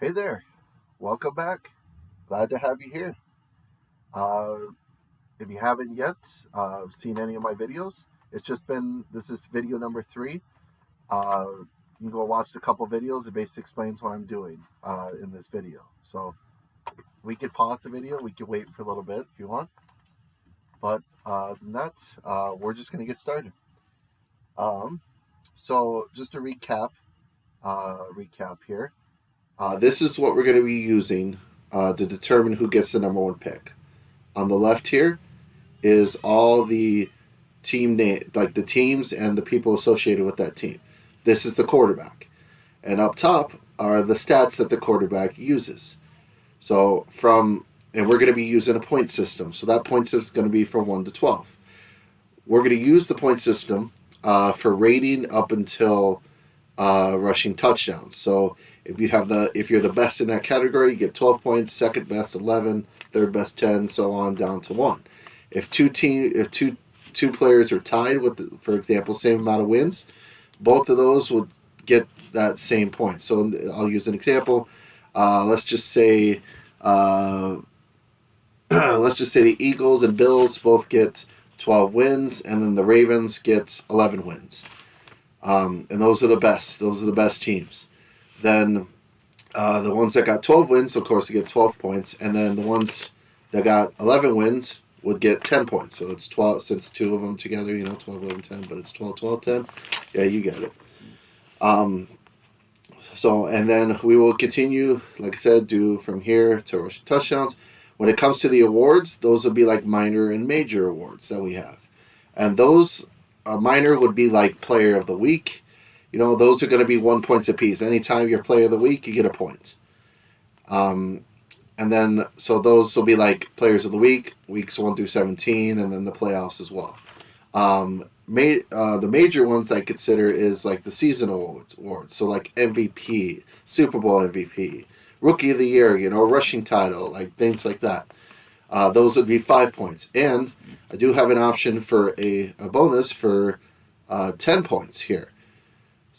Hey there, welcome back. Glad to have you here. Uh, if you haven't yet seen any of my videos, this is video number 3. You can go watch a couple videos. It basically explains what I'm doing in this video. So we could pause the video, we could wait for a little bit if you want, but than that, we're just going to get started. Um, so just to recap here. This is what we're going to be using to determine who gets the number 1 pick. On the left here is all the team name, like the teams and the people associated with that team. This is the quarterback, and up top are the stats that the quarterback uses. And we're going to be using a point system. So that point system is going to be from 1 to 12. We're going to use the point system for rating up until rushing touchdowns. So if you're the best in that category, you get 12 points. Second best 11, third best 10, so on down to 1. If two players are tied with, for example, same amount of wins, both of those would get that same point. So I'll use an example. Let's just say the Eagles and Bills both get 12 wins, and then the Ravens get 11 wins. And those are the best. Those are the best teams. Then the ones that got 12 wins, of course, they get 12 points. And then the ones that got 11 wins would get 10 points. So it's 12, since two of them together, 12, 11, 10, but it's 12, 12, 10. Yeah, you get it. And then we will continue, like I said, do from here to rushing touchdowns. When it comes to the awards, those will be like minor and major awards that we have. And those minor would be like player of the week. Those are going to be 1 point apiece. Anytime you're player of the week, you get a point. And then, so those will be like players of the week, weeks 1 through 17, and then the playoffs as well. The major ones I consider is like the season awards. So like MVP, Super Bowl MVP, Rookie of the Year, rushing title, like things like that. Those would be 5 points. And I do have an option for a bonus for 10 points here,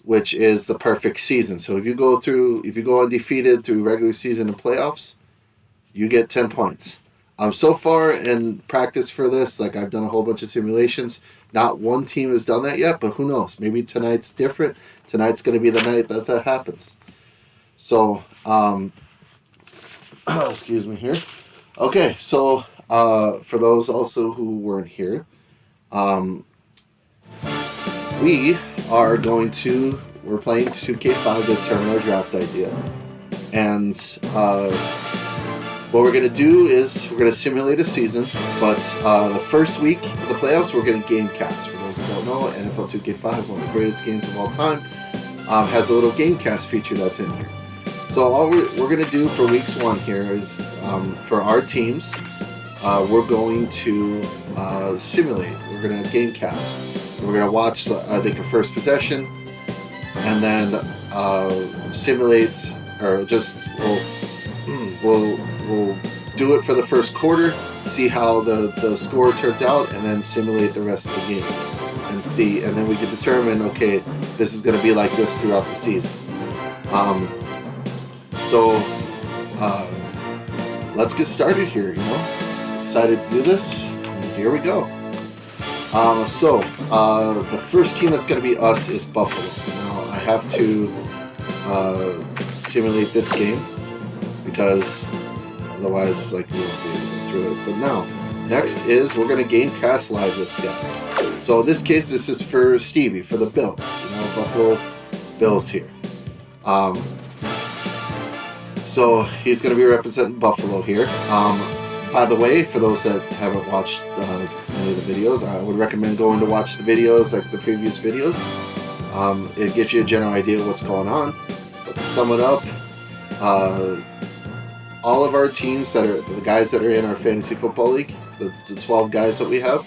which is the perfect season. So if you go undefeated through regular season and playoffs, you get 10 points. So far in practice for this, like I've done a whole bunch of simulations. Not one team has done that yet, but who knows? Maybe tonight's different. Tonight's going to be the night that happens. So, excuse me here. Okay, so for those also who weren't here, we're playing 2K5 to determine our draft idea. And what we're going to do is we're going to simulate a season, but the first week of the playoffs, we're going to Gamecast. For those that don't know, NFL 2K5, one of the greatest games of all time, has a little Gamecast feature that's in here. So all we're going to do for weeks 1 here is, for our teams, we're going to simulate. We're going to Gamecast. We're going to watch the first possession, and then simulate, or just we'll do it for the first quarter, see how the score turns out, and then simulate the rest of the game and then we can determine, okay, this is going to be like this throughout the season. Let's get started here. Excited to do this, and here we go. The first team that's going to be us is Buffalo. Now I have to simulate this game, because otherwise, we won't be able to go through it. But now, next is we're going to Gamecast live this guy. So in this case, this is for Stevie, for the Bills. Buffalo Bills here. So he's going to be representing Buffalo here. By the way, for those that haven't watched any of the videos, I would recommend going to watch the videos, like the previous videos. It gives you a general idea of what's going on. But to sum it up, all of our teams that are the guys that are in our fantasy football league, the 12 guys that we have,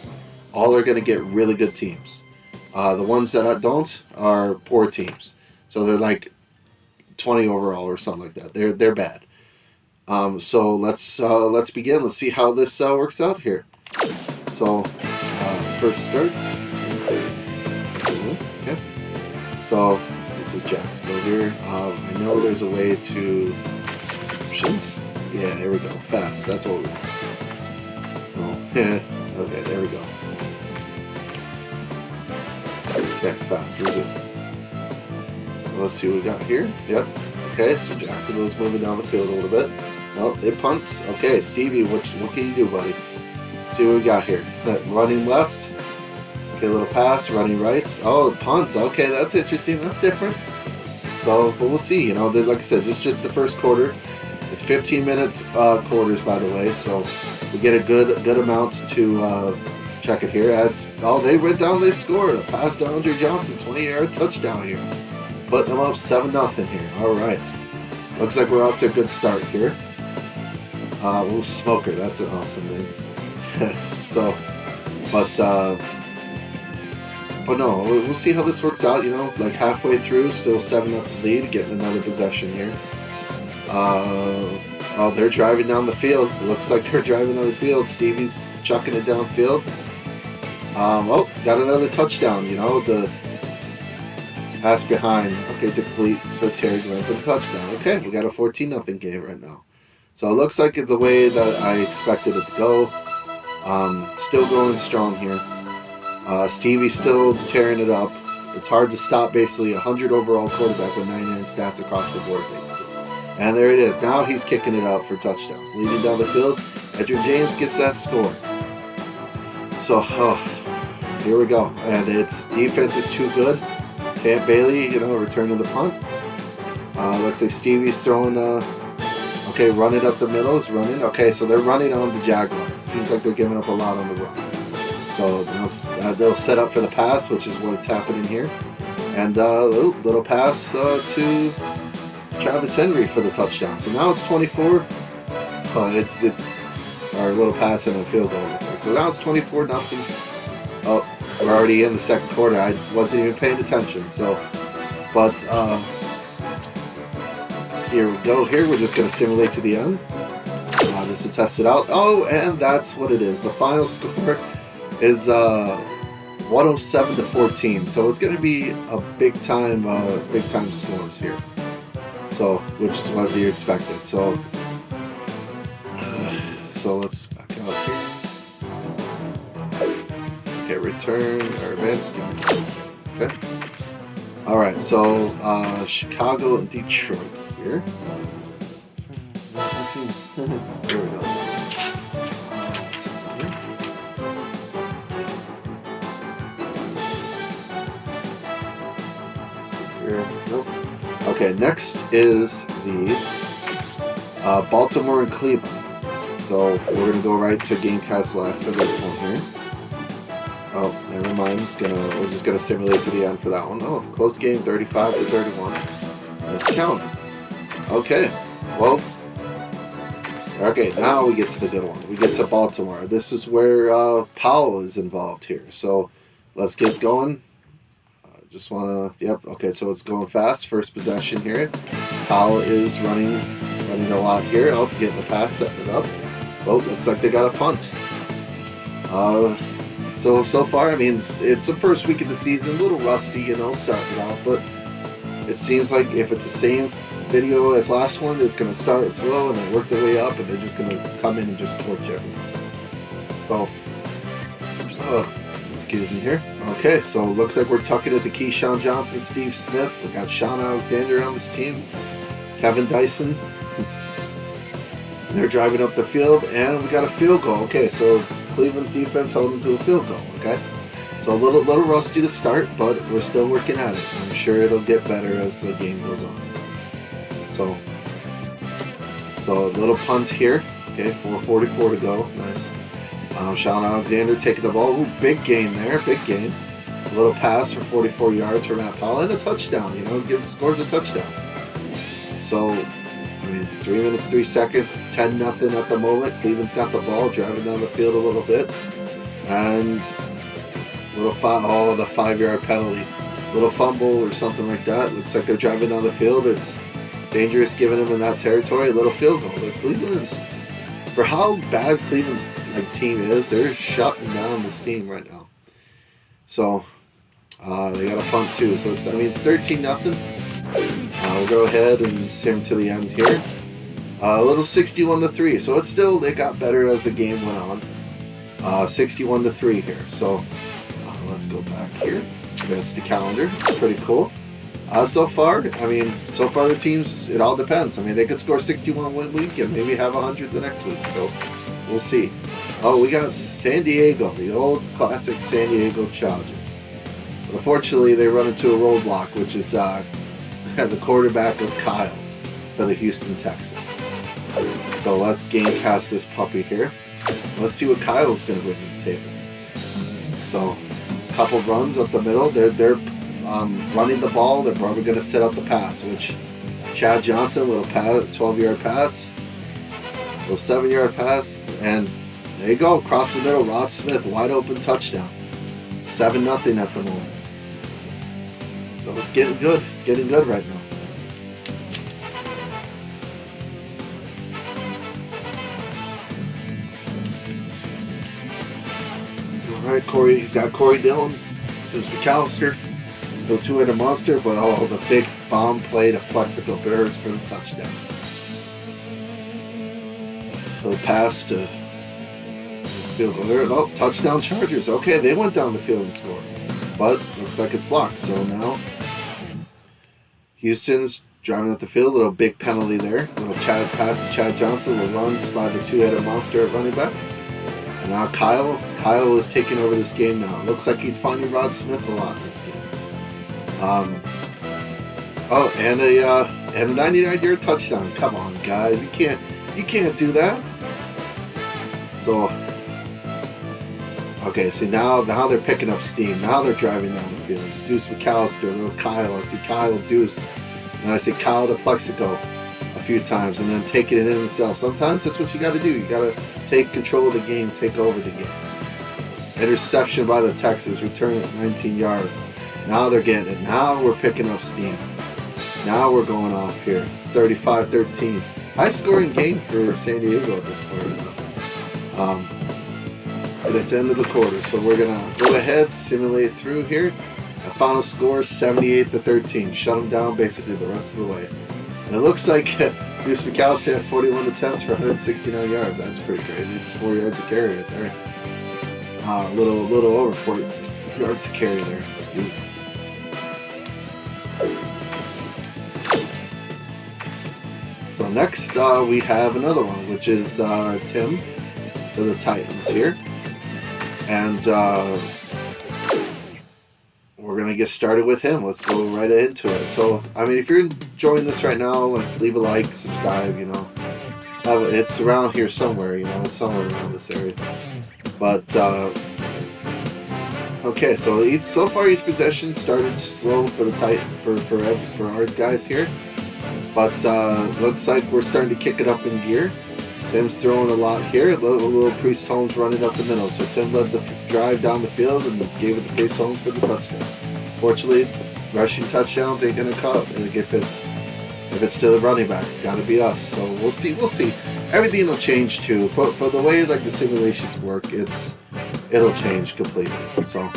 all are going to get really good teams. The ones that don't are poor teams. So they're like 20 overall or something like that. They're bad. So let's begin. Let's see how this works out here. So first starts. Okay. So this is Jacksonville here. I know there's a way to options. Yeah, there we go. Fast. That's what we want. Oh, yeah. Okay, there we go. Okay, fast. Resume. Let's see what we got here. Yep. Okay, so Jacksonville's moving down the field a little bit. No, they punt. Okay, Stevie, what can you do, buddy? See what we got here. Running left. Okay, little pass. Running right. Oh, punt. Okay, that's interesting. That's different. So, but we'll see. You know, like I said, just the first quarter. It's 15-minute quarters, by the way. So we get a good amount to check it here. As they went down, they scored a pass to Andre Johnson, 20-yard touchdown here, putting them up 7-0 here. All right, looks like we're off to a good start here. Ooh, Smoker, that's an awesome name. So, but no, we'll see how this works out. You know, like halfway through, still 7-0 lead, getting another possession here. Oh, they're driving down the field. It looks like they're driving down the field. Stevie's chucking it downfield. Oh, got another touchdown. You know, the pass behind. Okay, to complete. So Terry going for the touchdown. Okay, we got a 14-0 game right now. So it looks like it's the way that I expected it to go. Still going strong here. Stevie's still tearing it up. It's hard to stop basically a 100 overall quarterback with 99 stats across the board, basically. And there it is. Now he's kicking it out for touchdowns. Leading down the field, Edgerrin James gets that score. So, here we go. And its defense is too good. Camp Bailey, you know, returning the punt. Looks like Stevie's throwing, okay, running up the middle. Is running. Okay, so they're running on the Jaguars. Seems like they're giving up a lot on the run. So they'll set up for the pass, which is what's happening here. And little pass to Travis Henry for the touchdown. So now it's 24. It's our little pass and a field goal. So now it's 24-0. Oh, we're already in the second quarter. I wasn't even paying attention. So, but here we go. Here we're just going to simulate to the end, just to test it out. Oh, and that's what it is. The final score is 107-14. So it's going to be a big time scores here. So, which is what we expected. So, let's back out here. Okay, return or advance. Okay. All right. So, Chicago and Detroit here. There we go. Okay, next is the Baltimore and Cleveland. So we're going to go right to Gamecast Live for this one here. Oh, never mind. We're just going to simulate to the end for that one. Oh, close game, 35-31. Let's count. Okay, well, okay, now we get to the good one. We get to Baltimore. This is where Powell is involved here. So let's get going. Just want to, yep, okay, so it's going fast. First possession here. Powell is running a lot here. Oh, getting the pass, setting it up. Oh, looks like they got a punt. So far, I mean, it's the first week of the season, a little rusty, you know, starting out, but it seems like if it's the same video as last one, it's going to start slow and then work their way up, and they're just going to come in and just torch everyone. So, excuse me here. Okay, so it looks like we're tucking it to Keyshawn Johnson, Steve Smith. We got Shaun Alexander on this team. Kevin Dyson. They're driving up the field, and we got a field goal. Okay, so Cleveland's defense held them to a field goal. Okay, so a little rusty to start, but we're still working at it. I'm sure it'll get better as the game goes on. So a little punt here. Okay, 4:44 to go. Nice. Shaun Alexander taking the ball. Ooh, big gain there. Big gain. A little pass for 44 yards for Matt Powell and a touchdown. You know, scores a touchdown. So, I mean, 3 minutes, 3 seconds, 10-0 at the moment. Cleveland's got the ball, driving down the field a little bit. And the 5-yard penalty. Little fumble or something like that. Looks like they're driving down the field. It's dangerous giving them in that territory. A little field goal. Like Cleveland's, for how bad Cleveland's team is, they're shutting down this game right now. So they got a punt too. So it's 13-0. We'll go ahead and sim to the end here. A little 61-3. So it's still, they got better as the game went on. 61-3 here. So let's go back here. That's the calendar. It's pretty cool. So far the teams, it all depends. I mean, they could score 61 one week and maybe have 100 the next week. So we'll see. Oh, we got San Diego, the old classic San Diego Chargers. But unfortunately, they run into a roadblock, which is the quarterback of Kyle for the Houston Texans. So let's gamecast this puppy here. Let's see what Kyle's going to bring to the table. So, a couple runs up the middle. They're running the ball. They're probably going to set up the pass, which Chad Johnson, little pass, 12-yard pass, little 7-yard pass, and there you go, across the middle. Rod Smith, wide open touchdown. 7-0 at the moment. So it's getting good. It's getting good right now. Alright, Corey, he's got Corey Dillon, Deuce McAllister, the two-headed monster, but the big bomb play to Plexico Bears for the touchdown. Little pass to field goal there. Oh, touchdown Chargers. Okay, they went down the field and scored, but looks like it's blocked. So now Houston's driving up the field. A little big penalty there. Little Chad pass to Chad Johnson. Little runs by the two-headed monster at running back. And now Kyle is taking over this game now. Looks like he's finding Rod Smith a lot in this game. And a 99-yard touchdown. Come on, guys, you can't do that. So, okay, see now they're picking up steam. Now they're driving down the field. Deuce McAllister, little Kyle. I see Kyle Deuce, and I see Kyle to Plexico a few times, and then taking it in himself. Sometimes that's what you got to do. You got to take control of the game, take over the game. Interception by the Texans, return at 19 yards. Now they're getting it. Now we're picking up steam. Now we're going off here. It's 35-13. High-scoring game for San Diego at this point. And it's end of the quarter, so we're gonna go ahead, simulate through here. The final score is 78-13. Shut them down basically the rest of the way. And it looks like Deuce McAllister had 41 attempts for 169 yards. That's pretty crazy. It's 4 yards a carry right there. A little over 4 yards a carry there. Excuse me. So next we have another one, which is Tim for the Titans here. And we're going to get started with him. Let's go right into it. So, I mean, if you're enjoying this right now, leave a like, subscribe, it's around here somewhere, it's somewhere around this area. But, okay, so far each possession started slow for the for our guys here. But looks like we're starting to kick it up in gear. Tim's throwing a lot here. A little Priest Holmes running up the middle. So Tim led the drive down the field and gave it to Priest Holmes for the touchdown. Fortunately, rushing touchdowns ain't gonna cut. If it's to the running back, it's got to be us. So we'll see. Everything will change too. For the way the simulations work, it'll change completely. So,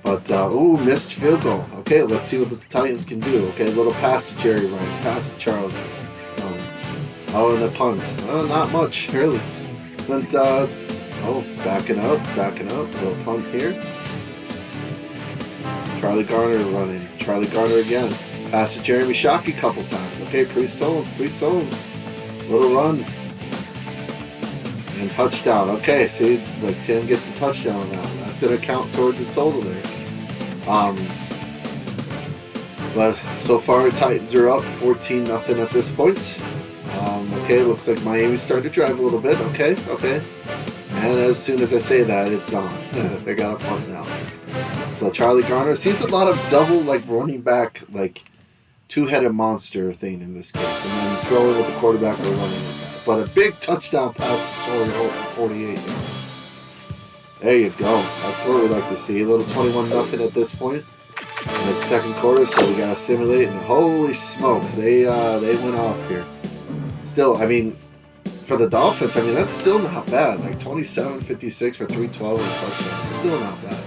but missed field goal. Okay, let's see what the Titans can do. Okay, a little pass to Jerry Rice, pass to Charlie. And the punt. Not much, really. But, backing up. Little punt here. Charlie Garner running. Charlie Garner again. Pass to Jeremy Shockey a couple times. Okay, Priest Holmes. Little run. And touchdown. Okay, see, Tim gets a touchdown now. That's going to count towards his total there. But so far, the Titans are up 14-0 at this point. Okay, looks like Miami's starting to drive a little bit. Okay. And as soon as I say that, it's gone. They got a punt now. So Charlie Garner sees a lot of double, running back, two-headed monster thing in this case. And then throwing with the quarterback or running with that. But a big touchdown pass to Torrey Holt for 48 yards. There you go. That's what we like to see. A little 21-0 at this point in the second quarter. So we got to simulate. And holy smokes, they went off here. Still, for the Dolphins, that's still not bad. 27-56 for 312 and a touchdown. Still not bad.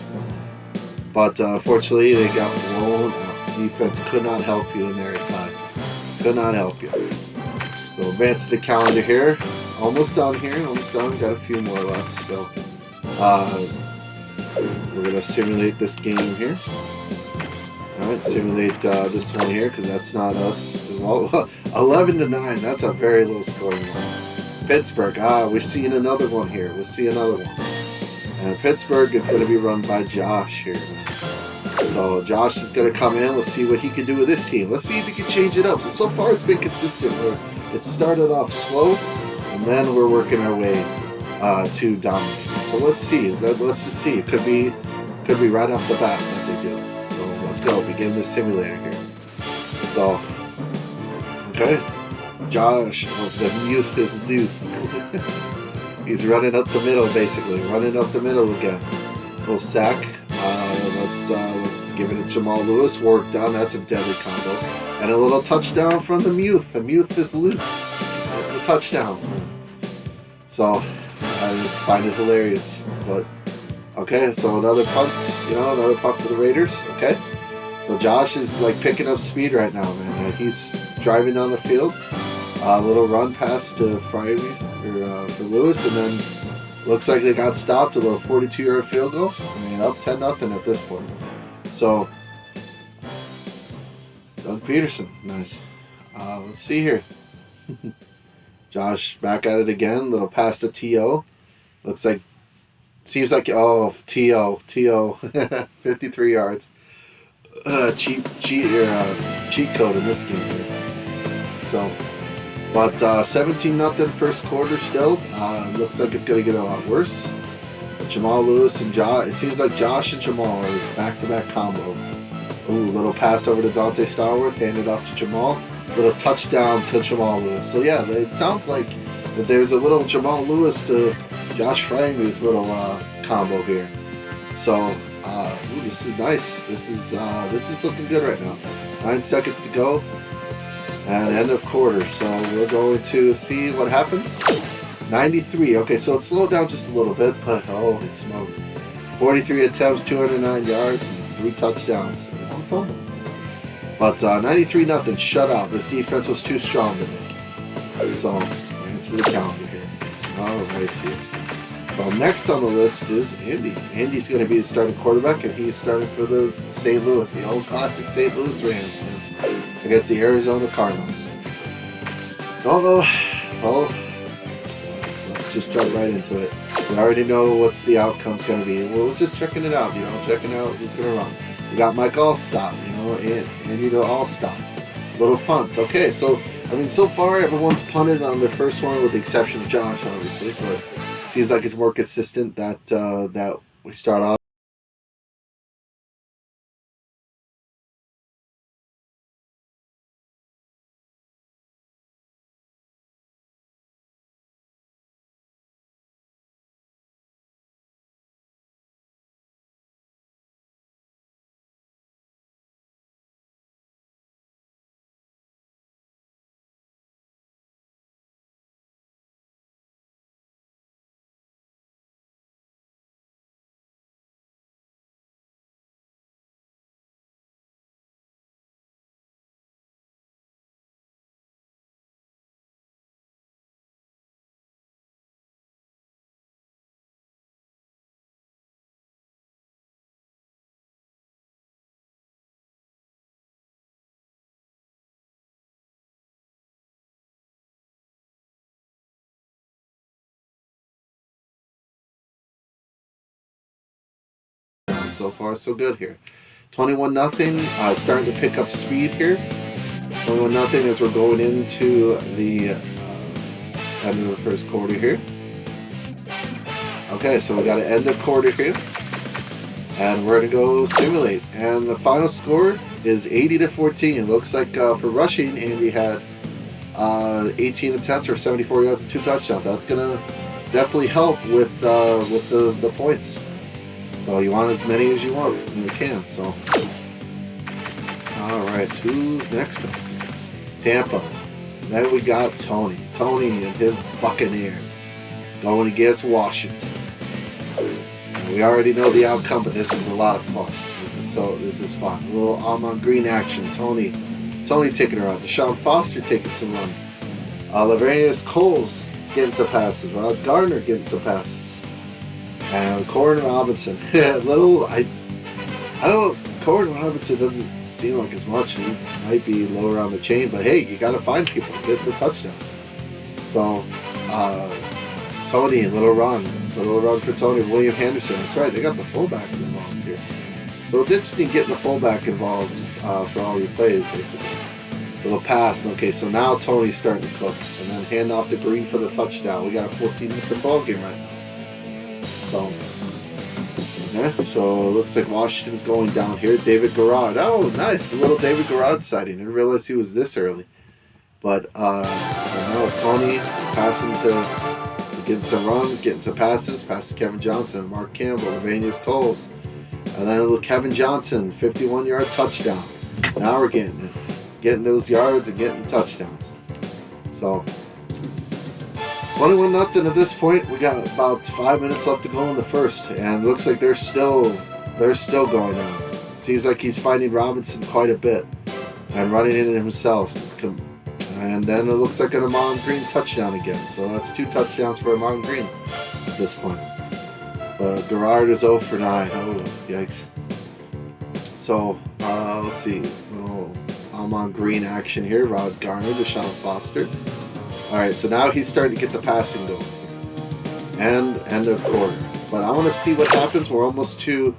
But unfortunately, they got blown out. The defense could not help you in their time. Could not help you. So advance to the calendar here. Almost done here. Almost done. Got a few more left. So we're gonna simulate this game here. All right, simulate this one here because that's not us as well. 11-9. That's a very low scoring one. Pittsburgh. We're seeing another one here. We'll see another one. And Pittsburgh is going to be run by Josh here. So Josh is going to come in. Let's see what he can do with this team. Let's see if he can change it up. So far it's been consistent. Where it started off slow, and then we're working our way to dominate. So let's see. Let's just see. It could be right off the bat that they do. So let's go. Begin the simulator here. So okay, Josh. The youth is youth. He's running up the middle, basically. Running up the middle again. Little sack. Let's give it to Jamal Lewis. Work done. That's a deadly combo. And a little touchdown from the Muth. The Muth is loose. The touchdowns, man. So, it's kind of hilarious. But, okay, so another punt. Another punt for the Raiders. Okay. So Josh is, like, picking up speed right now, man. He's driving down the field. A little run pass to Freiermuth for Lewis, and then looks like they got stopped. A little 42-yard field goal. I mean, up 10-0 at this point. So, Doug Peterson, nice. Let's see here. Josh back at it again. Little pass to T.O. Looks like, seems like, T.O. 53 yards. Cheat code in this game here. So. But 17-0 first quarter still. Looks like it's going to get a lot worse. Jamal Lewis and Josh. It seems like Josh and Jamal are back-to-back combo. Ooh, little pass over to Dante Starworth. Handed off to Jamal. Little touchdown to Jamal Lewis. So yeah, it sounds like that there's a little Jamal Lewis to Josh Freiermuth little combo here. So this is nice. This is looking good right now. 9 seconds to go. And end of quarter, so we're going to see what happens. 93, okay, so it slowed down just a little bit, but holy smokes. 43 attempts, 209 yards, and 3 touchdowns, and 1 fumble. But 93-0 shutout. This defense was too strong today. So, answer the calendar here. Alright, here. So next on the list is Andy. Andy's going to be the starting quarterback, and he's starting for the St. Louis, the old classic St. Louis Rams, against the Arizona Cardinals. Let's just jump right into it. We already know what's the outcome's going to be. We're just checking it out, checking out who's going to run. We got Mike Allstott, and Andy the Allstott. Little punt. Okay, so, I mean, so far everyone's punted on their first one with the exception of Josh, obviously, but seems like it's more consistent that we start off. So far, so good here. 21-0, starting to pick up speed here. 21-0 as we're going into the end of the first quarter here. Okay, so we got to end the quarter here. And we're going to go simulate. And the final score is 80-14. Looks like for rushing, Andy had 18 attempts for 74 yards and 2 touchdowns. That's going to definitely help with the points. So you want as many as you want, and you can. So, all right, who's next up? Tampa. And then we got Tony. Tony and his Buccaneers going against Washington. And we already know the outcome, but this is a lot of fun. This is fun. A little Amon Green action. Tony taking her out. Deshaun Foster taking some runs. Laveranues Coles getting some passes. Rod Gardner getting some passes. And Corden Robinson. I don't know. Corden Robinson doesn't seem like as much. He might be lower on the chain, but hey, you got to find people getting the touchdowns. So, Tony and Little Run for Tony. William Henderson. That's right. They got the fullbacks involved here. So it's interesting getting the fullback involved for all your plays, basically. Little pass. Okay, so now Tony's starting to cook. And then hand off to Green for the touchdown. We got a 14-minute ball game right now. So, yeah, so it looks like Washington's going down here. David Garrard. Oh, nice. A little David Garrard sighting. Didn't realize he was this early. But now Tony passing to getting some runs, getting some passes. Pass to Kevin Johnson, Mark Campbell, Laveranues Coles. And then a little Kevin Johnson, 51-yard touchdown. Now we're getting those yards and getting touchdowns. So 21-0 at this point. We got about 5 minutes left to go in the first, and it looks like they're still going on. Seems like he's finding Robinson quite a bit and running in himself. And then it looks like an Ahman Green touchdown again. So that's 2 touchdowns for Ahman Green at this point. But Garrard is 0 for 9. Oh, yikes. So, let's see. Little Ahman Green action here. Rod Gardner, Deshaun Foster. Alright, so now he's starting to get the passing going. And end of quarter. But I want to see what happens. We're almost to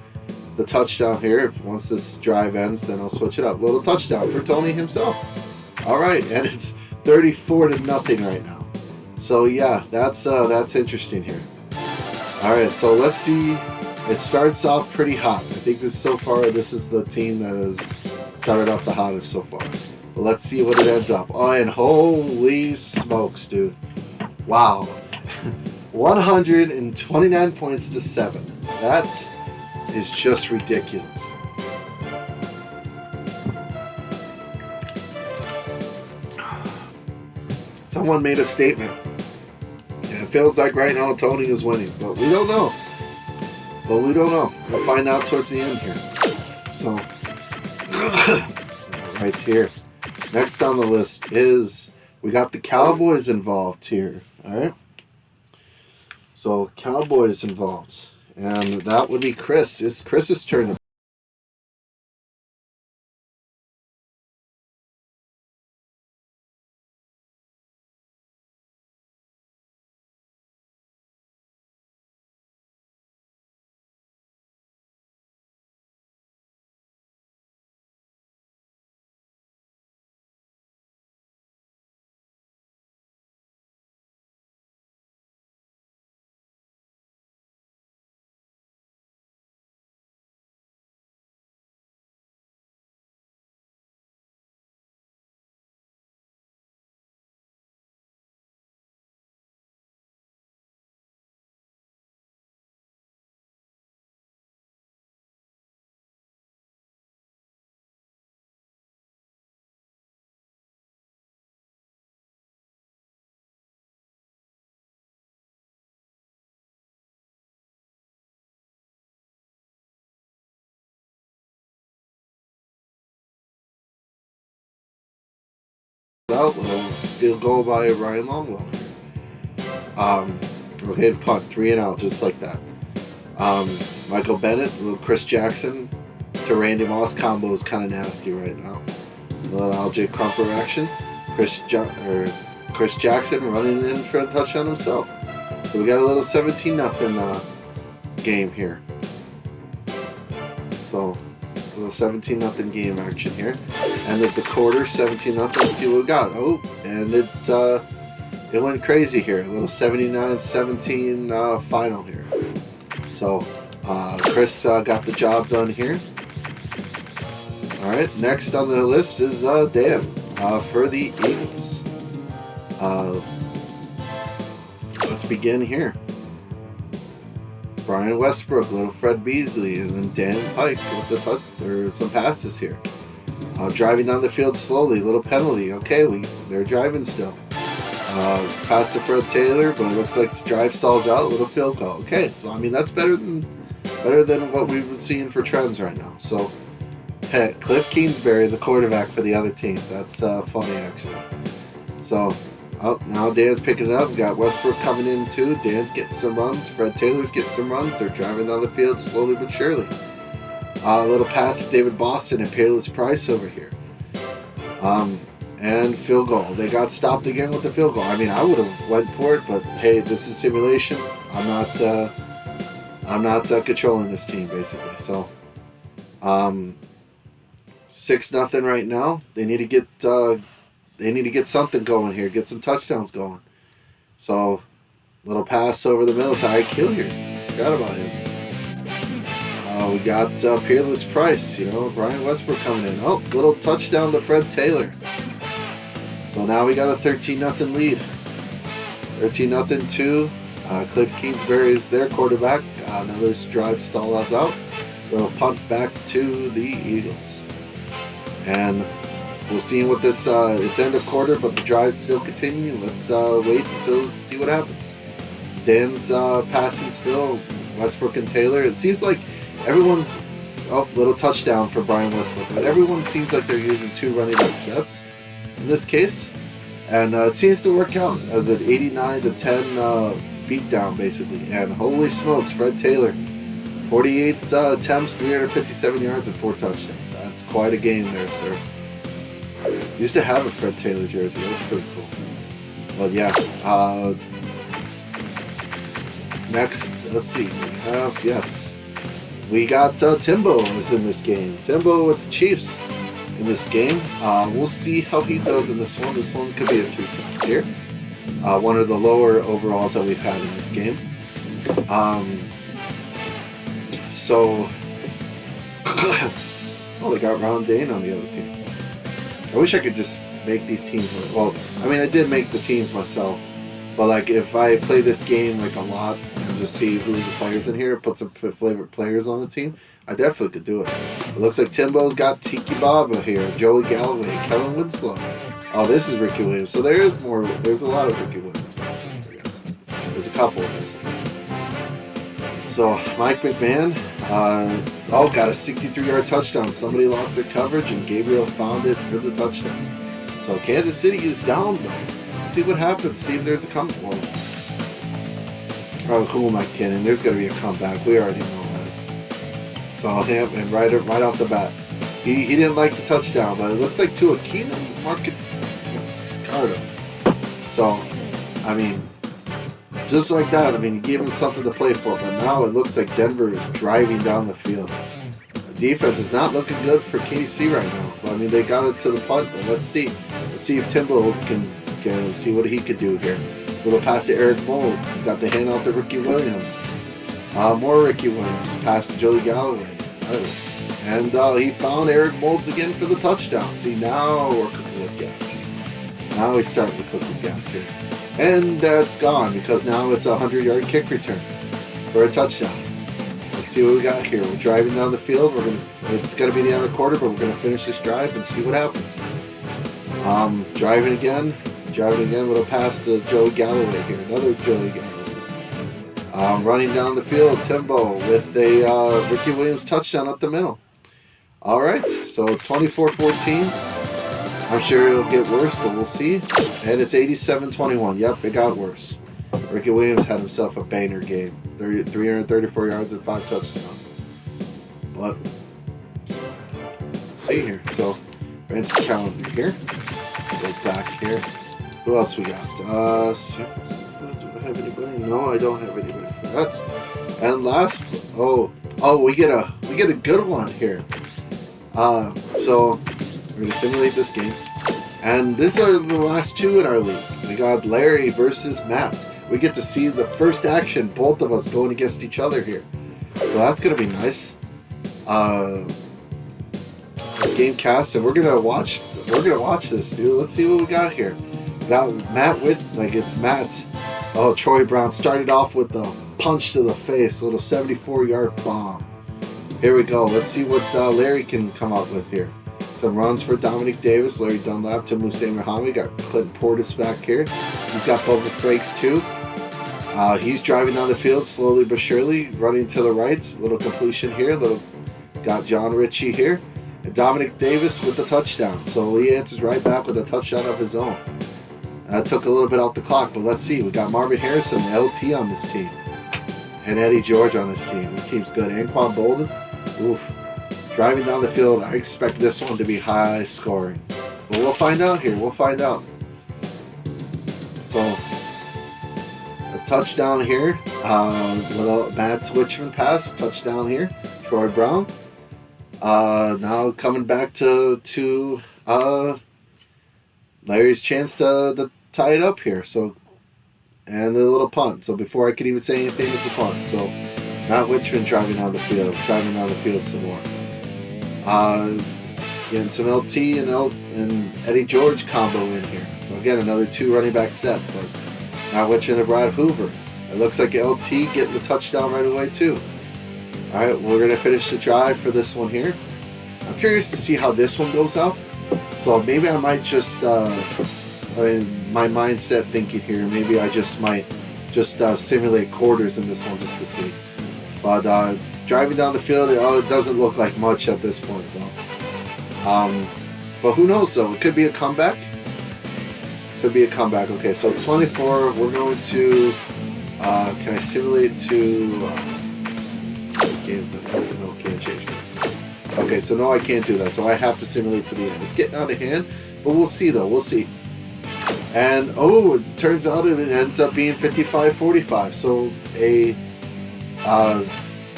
the touchdown here. Once this drive ends, then I'll switch it up. Little touchdown for Tony himself. Alright, and it's 34-0 right now. So yeah, that's interesting here. Alright, so let's see. It starts off pretty hot. I think this is the team that has started off the hottest so far. But let's see what it ends up. Oh, and holy smokes, dude. Wow. 129 points to 7. That is just ridiculous. Someone made a statement. And it feels like right now Tony is winning. But we don't know. We'll find out towards the end here. So, right here. Next on the list is, we got the Cowboys involved here. Alright? So, Cowboys involved. And that would be Chris. It's Chris's turn. Field goal by Ryan Longwell. Okay, punt, 3 and out, just like that. Michael Bennett, little Chris Jackson to Randy Moss combo is kind of nasty right now. A little LJ Crumper action. Chris Jackson running in for a touchdown himself. So we got a little 17-0 game here. So, a little 17-0 game action here. And at the quarter, 17-0. Let's see what we got. Oh, and it went crazy here. A little 79-17 final here. So, Chris got the job done here. All right, next on the list is Dan for the Eagles. Let's begin here. Brian Westbrook, little Fred Beasley, and then Dan Pike with some passes here. Driving down the field slowly, little penalty. Okay, they're driving still. Pass to Fred Taylor, but it looks like his drive stalls out. Little field goal. Okay, so I mean that's better than what we've been seeing for trends right now. So, hey, Cliff Kingsbury, the quarterback for the other team. That's funny actually. So, Oh, now Dan's picking it up. We got Westbrook coming in too. Dan's getting some runs. Fred Taylor's getting some runs. They're driving down the field slowly but surely. A little pass to David Boston and Peerless Price over here. And field goal. They got stopped again with the field goal. I mean, I would have went for it, but hey, this is simulation. I'm not controlling this team basically. So, 6-0 right now. They need to get something going here. Get some touchdowns going. So, little pass over the middle to Ike Hilliard. Forgot about him. We got Peerless Price. Brian Westbrook coming in. Oh, little touchdown to Fred Taylor. So now we got a 13-0 lead. 13-2. Cliff Kingsbury is their quarterback. Another drive stalled us out. Little punt back to the Eagles. And we'll see what this, it's end of quarter, but the drive's still continuing. Let's wait until see what happens. Dan's passing still. Westbrook and Taylor. It seems like everyone's, little touchdown for Brian Westbrook. But everyone seems like they're using 2 running back sets in this case. And it seems to work out as an 89-10 beatdown, basically. And holy smokes, Fred Taylor, 48 attempts, 357 yards, and 4 touchdowns. That's quite a game there, sir. Used to have a Fred Taylor jersey. That was pretty cool. But yeah, next, let's see. We got Timbo is in this game. Timbo with the Chiefs in this game. We'll see how he does in this one. This one could be a 2-test here. One of the lower overalls that we've had in this game. They got Ron Dane on the other team. I wish I could just make these teams. Well, I mean, I did make the teams myself. But like, if I play this game like a lot and just see who's the players in here, put some favorite players on the team, I definitely could do it. It looks like Timbo's got Tiki Baba here, Joey Galloway, Kellen Winslow. Oh, this is Ricky Williams. So there's more. There's a lot of Ricky Williams. I guess there's a couple of us. So Mike McMahon, got a 63-yard touchdown. Somebody lost their coverage and Gabriel found it for the touchdown. So Kansas City is down though. Let's see what happens. See if there's a comeback. Oh, cool, Mike Cannon. There's got to be a comeback. We already know that. So I'll have him right off the bat. He didn't like the touchdown, but it looks like to a Keenan Carter. So, I mean, just like that. I mean, you gave him something to play for, but now it looks like Denver is driving down the field. The defense is not looking good for KC right now. But, I mean, they got it to the punt, but let's see. Let's see if Timbo can see what he could do here. Little pass to Eric Moulds. He's got the hand out to Ricky Williams. More Ricky Williams. Pass to Joey Galloway. And he found Eric Moulds again for the touchdown. See, now we're cooking with gas. Now he's starting to cook with gas here. And that's gone because now it's a 100-yard kick return for a touchdown. Let's see what we got here. We're driving down the field. It's going to be the end of the quarter, but we're going to finish this drive and see what happens. Driving again. Little pass to Joey Galloway here. Another Joey Galloway. Running down the field, Timbo with a Ricky Williams touchdown up the middle. All right, so it's 24-14. I'm sure it'll get worse, but we'll see. And it's 87-21. Yep, it got worse. Ricky Williams had himself a banger game. 334 yards and 5 touchdowns. But let's see here. So, Vance calendar here. Go back here. Who else we got? San Francisco. Do I have anybody? No, I don't have anybody for that. And last, we get a good one here. So we're gonna simulate this game, and these are the last 2 in our league. We got Larry versus Matt. We get to see the first action, both of us going against each other here. So that's gonna be nice. Game cast, and we're gonna watch this, dude. Let's see what we got here. Got Matt it's Matt's. Oh, Troy Brown started off with the punch to the face, a little 74-yard bomb. Here we go. Let's see what Larry can come up with here. Some runs for Dominic Davis, Larry Dunlap to Musa Muhammad. Got Clinton Portis back here. He's got Bubba Frakes too. He's driving down the field slowly but surely, running to the right. Little completion here. Got John Ritchie here. And Dominic Davis with the touchdown. So he answers right back with a touchdown of his own. That took a little bit off the clock, but let's see. We got Marvin Harrison, LT on this team, and Eddie George on this team. This team's good. Anquan Bolden, oof. Driving down the field, I expect this one to be high scoring. But we'll find out here. We'll find out. So, a touchdown here. Little Matt Twitchman pass. Touchdown here. Troy Brown. Now coming back to Larry's chance to tie it up here. So, and a little punt. So before I could even say anything, it's a punt. So Matt Twitchman driving down the field some more. Getting some LT and Eddie George combo in here. So again, another 2 running back set, but Matt Twitchman and Brad Hoover. It looks like LT getting the touchdown right away too. All right, we're gonna finish the drive for this one here. I'm curious to see how this one goes out. So maybe I might just, my mindset thinking here, maybe I just might simulate quarters in this one just to see. But driving down the field, it doesn't look like much at this point though. But who knows though? It could be a comeback. Could be a comeback. Okay, so it's 24. We're going to. Can I simulate to? No, can't change it. Okay, so no, I can't do that. So I have to simulate to the end. It's getting out of hand, but we'll see though. We'll see. And oh, it turns out it ends up being 55-45. So a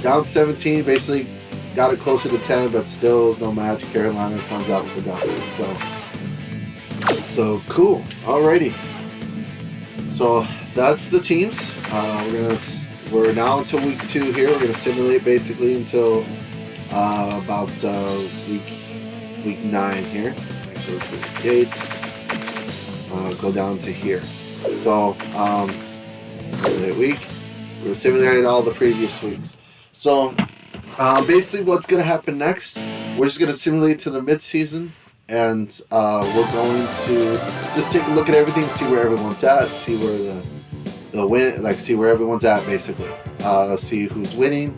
down 17, basically got it closer to 10, but still no match. Carolina comes out with the W. So cool. Alrighty. So that's the teams. We're now until week 2 here. We're gonna simulate basically until about week 9 here. Actually, let's go to dates. Go down to here. So simulate week. We're simulating all the previous weeks. So basically, what's gonna happen next? We're just gonna simulate to the mid-season. And we're going to just take a look at everything, see where everyone's at, see where the win, like see where everyone's at basically. See who's winning,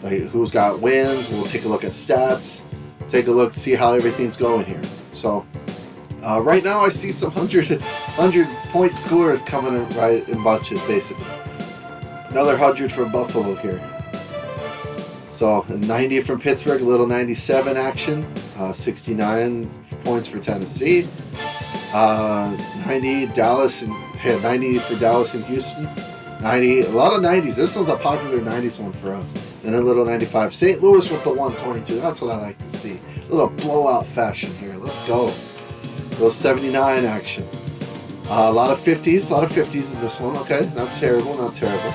like who's got wins. We'll take a look at stats, take a look, see how everything's going here. So right now I see some 100 point scorers coming in right in bunches basically. Another 100 from Buffalo here. So 90 from Pittsburgh, a little 97 action. 69 points for Tennessee. 90 Dallas and 90 for Dallas and Houston. 90, a lot of 90s. This one's a popular 90s one for us. Then a little 95. St. Louis with the 122. That's what I like to see. A little blowout fashion here. Let's go. A little 79 action. A lot of 50s. A lot of 50s in this one. Okay, not terrible. Not terrible.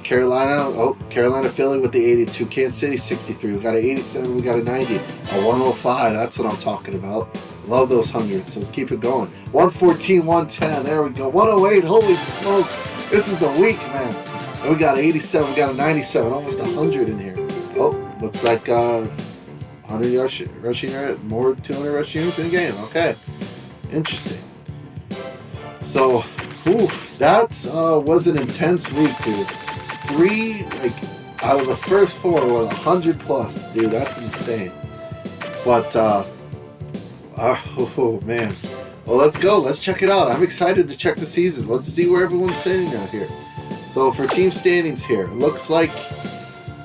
Carolina, Philly with the 82. Kansas City 63. We got an 87. We got a 90. A 105. That's what I'm talking about. Love those hundreds. So let's keep it going. 114, 110. There we go. 108. Holy smokes. This is the week, man. And we got an 87. We got a 97. Almost 100 in here. Oh, looks like 100 rushing, more 200 rushing yards in the game. Okay. Interesting. So, that was an intense week, dude. 3, out of the first 4 were 100 plus, dude. That's insane. But, oh man. Well, let's go. Let's check it out. I'm excited to check the season. Let's see where everyone's standing out here. So for team standings here, it looks like,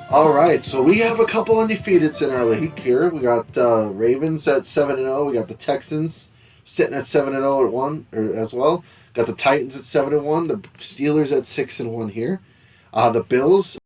all right. So we have a couple undefeateds in our league here. We got Ravens at 7-0. We got the Texans sitting at 7-0 at 1 as well. Got the Titans at 7-1. The Steelers at 6-1 here. The Bills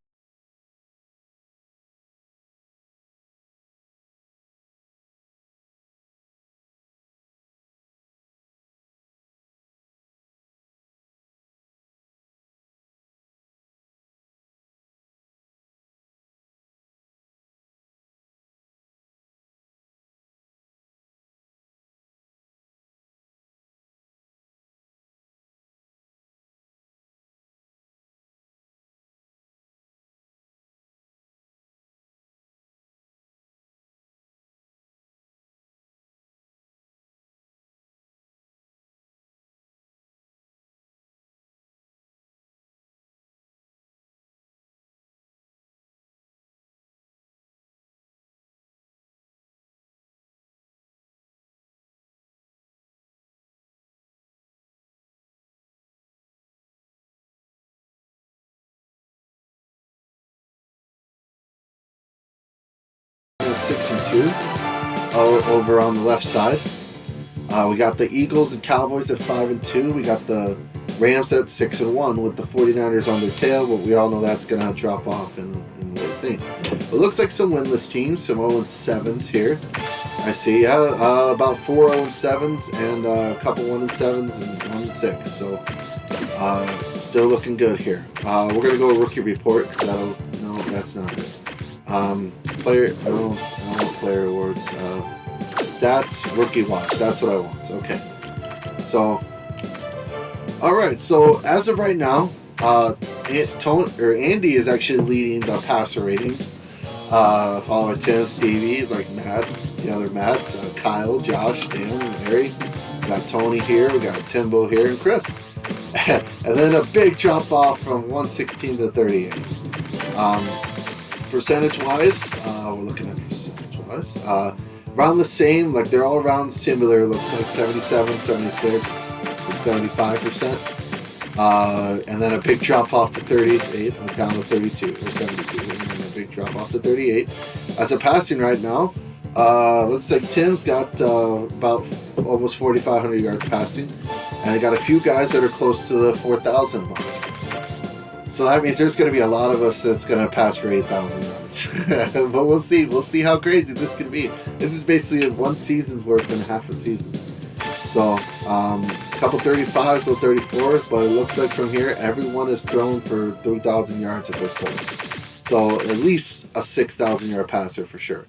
6 and 2 over on the left side. We got the Eagles and Cowboys at 5 and 2. We got the Rams at 6 and 1 with the 49ers on their tail, but we all know that's going to drop off in the thing. It looks like some winless teams, some 0-7s here. I see, about 4 0-7s and a couple 1-7s and 1-6. So still looking good here. We're going to go rookie report. No, that's not it. Player awards. Stats, rookie watch. That's what I want. Okay. So, all right. So as of right now, Andy is actually leading the passer rating. Followed by Tim, Stevie, like Matt, the other Matts, Kyle, Josh, Dan, and Harry. We got Tony here. We got Timbo here, and Chris. And then a big drop off from 116 to 38. Percentage-wise, we're looking at percentage-wise. Around the same, like they're all around similar. Looks like 77, 76, 75%. And then a big drop off to 38, down to 32 or 72, and then a big drop off to 38. As a passing right now, looks like Tim's got about almost 4,500 yards passing, and I got a few guys that are close to the 4,000 mark. So that means there's going to be a lot of us that's going to pass for 8,000 yards. But we'll see. We'll see how crazy this can be. This is basically one season's worth in half a season. So, a couple 35s, so 34s, but it looks like from here, everyone is thrown for 3,000 yards at this point. So, at least a 6,000 yard passer for sure.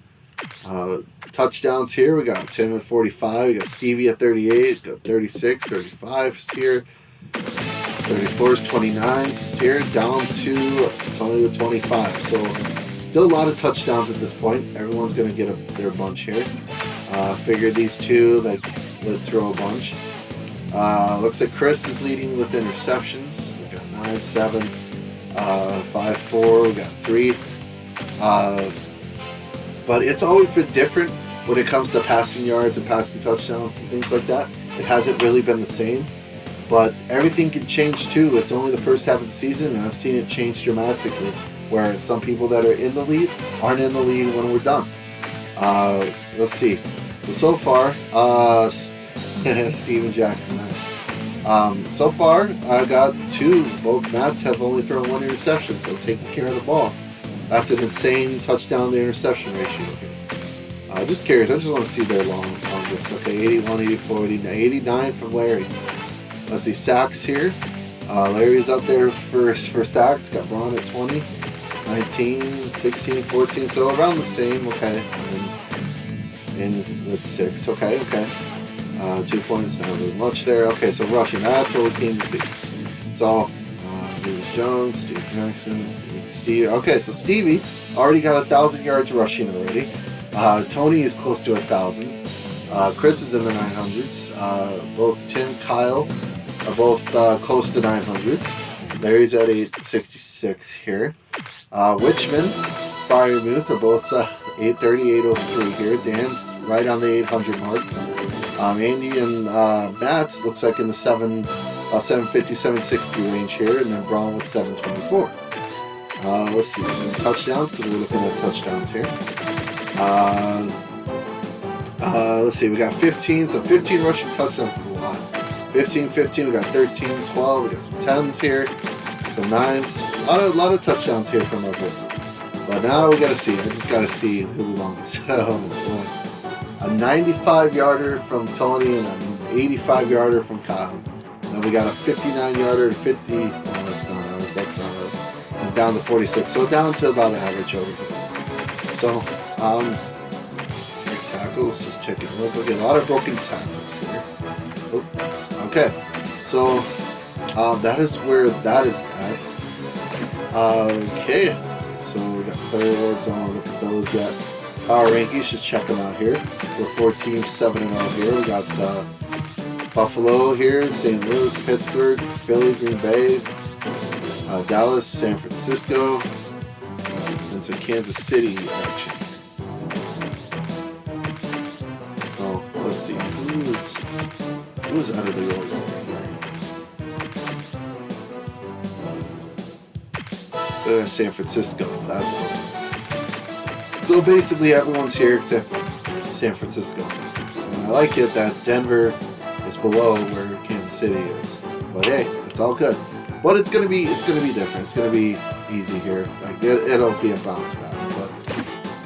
Touchdowns here, we got Tim at 45, we got Stevie at 38, got 36, 35 here. 34s, 29s here, down to Tony with 25. So still a lot of touchdowns at this point. Everyone's going to get their bunch here. Figured these two that would throw a bunch. Looks like Chris is leading with interceptions. We got 9, 7, 5, 4. We got 3. But it's always been different when it comes to passing yards and passing touchdowns and things like that. It hasn't really been the same. But everything can change too. It's only the first half of the season, and I've seen it change dramatically, where some people that are in the lead aren't in the lead when we're done. Let's see. So far, Steven Jackson. So far, I got 2. Both Matts have only thrown 1 interception, so taking care of the ball. That's an insane touchdown to interception ratio here. Just curious. I just want to see their longest. Okay, 81, 84, 89 from Larry. Let's see, sacks here. Larry's up there for sacks. Got Braun at 20, 19, 16, 14. So around the same, okay. And with 6, okay. 2 points, not really much there. Okay, so rushing, that's what we came to see. So, Lewis Jones, Steve Jackson, Steve. Okay, so Stevie already got 1,000 yards rushing already. Tony is close to 1,000. Chris is in the 900s. Both Tim, Kyle are both close to 900. Larry's at 866 here. Wichman, Firemuth are both 830, 803 here. Dan's right on the 800 mark. Andy and Matt's looks like in the 750, 760 range here, and then Braun with 724. Let's see, touchdowns, because we're looking at touchdowns here. Let's see, we got 15, so 15 rushing touchdowns is a lot. 15, 15, we got 13, 12, we got some 10s here, some 9s. A lot of touchdowns here from our group. But now we gotta see, I just gotta see who belongs. A 95-yarder from Tony and an 85-yarder from Kyle. Then we got a 59-yarder and 50, oh, that's not ours, that's not us. And down to 46, so down to about average over here. So, tackles, just checking a look. Okay, a lot of broken tackles here. Oh, okay, so that is where that is at. Okay, so we got player awards. I don't want to look at those yet. Power rankings, just check them out here. We're 4 teams, 7-0 here. We got Buffalo here, St. Louis, Pittsburgh, Philly, Green Bay, Dallas, San Francisco, and some Kansas City action. Let's see, who's out of the order here? San Francisco, that's the one. So basically everyone's here except San Francisco. And I like it that Denver is below where Kansas City is. But hey, it's all good. But it's gonna be different. It's gonna be easy here. Like it'll be a bounce back. But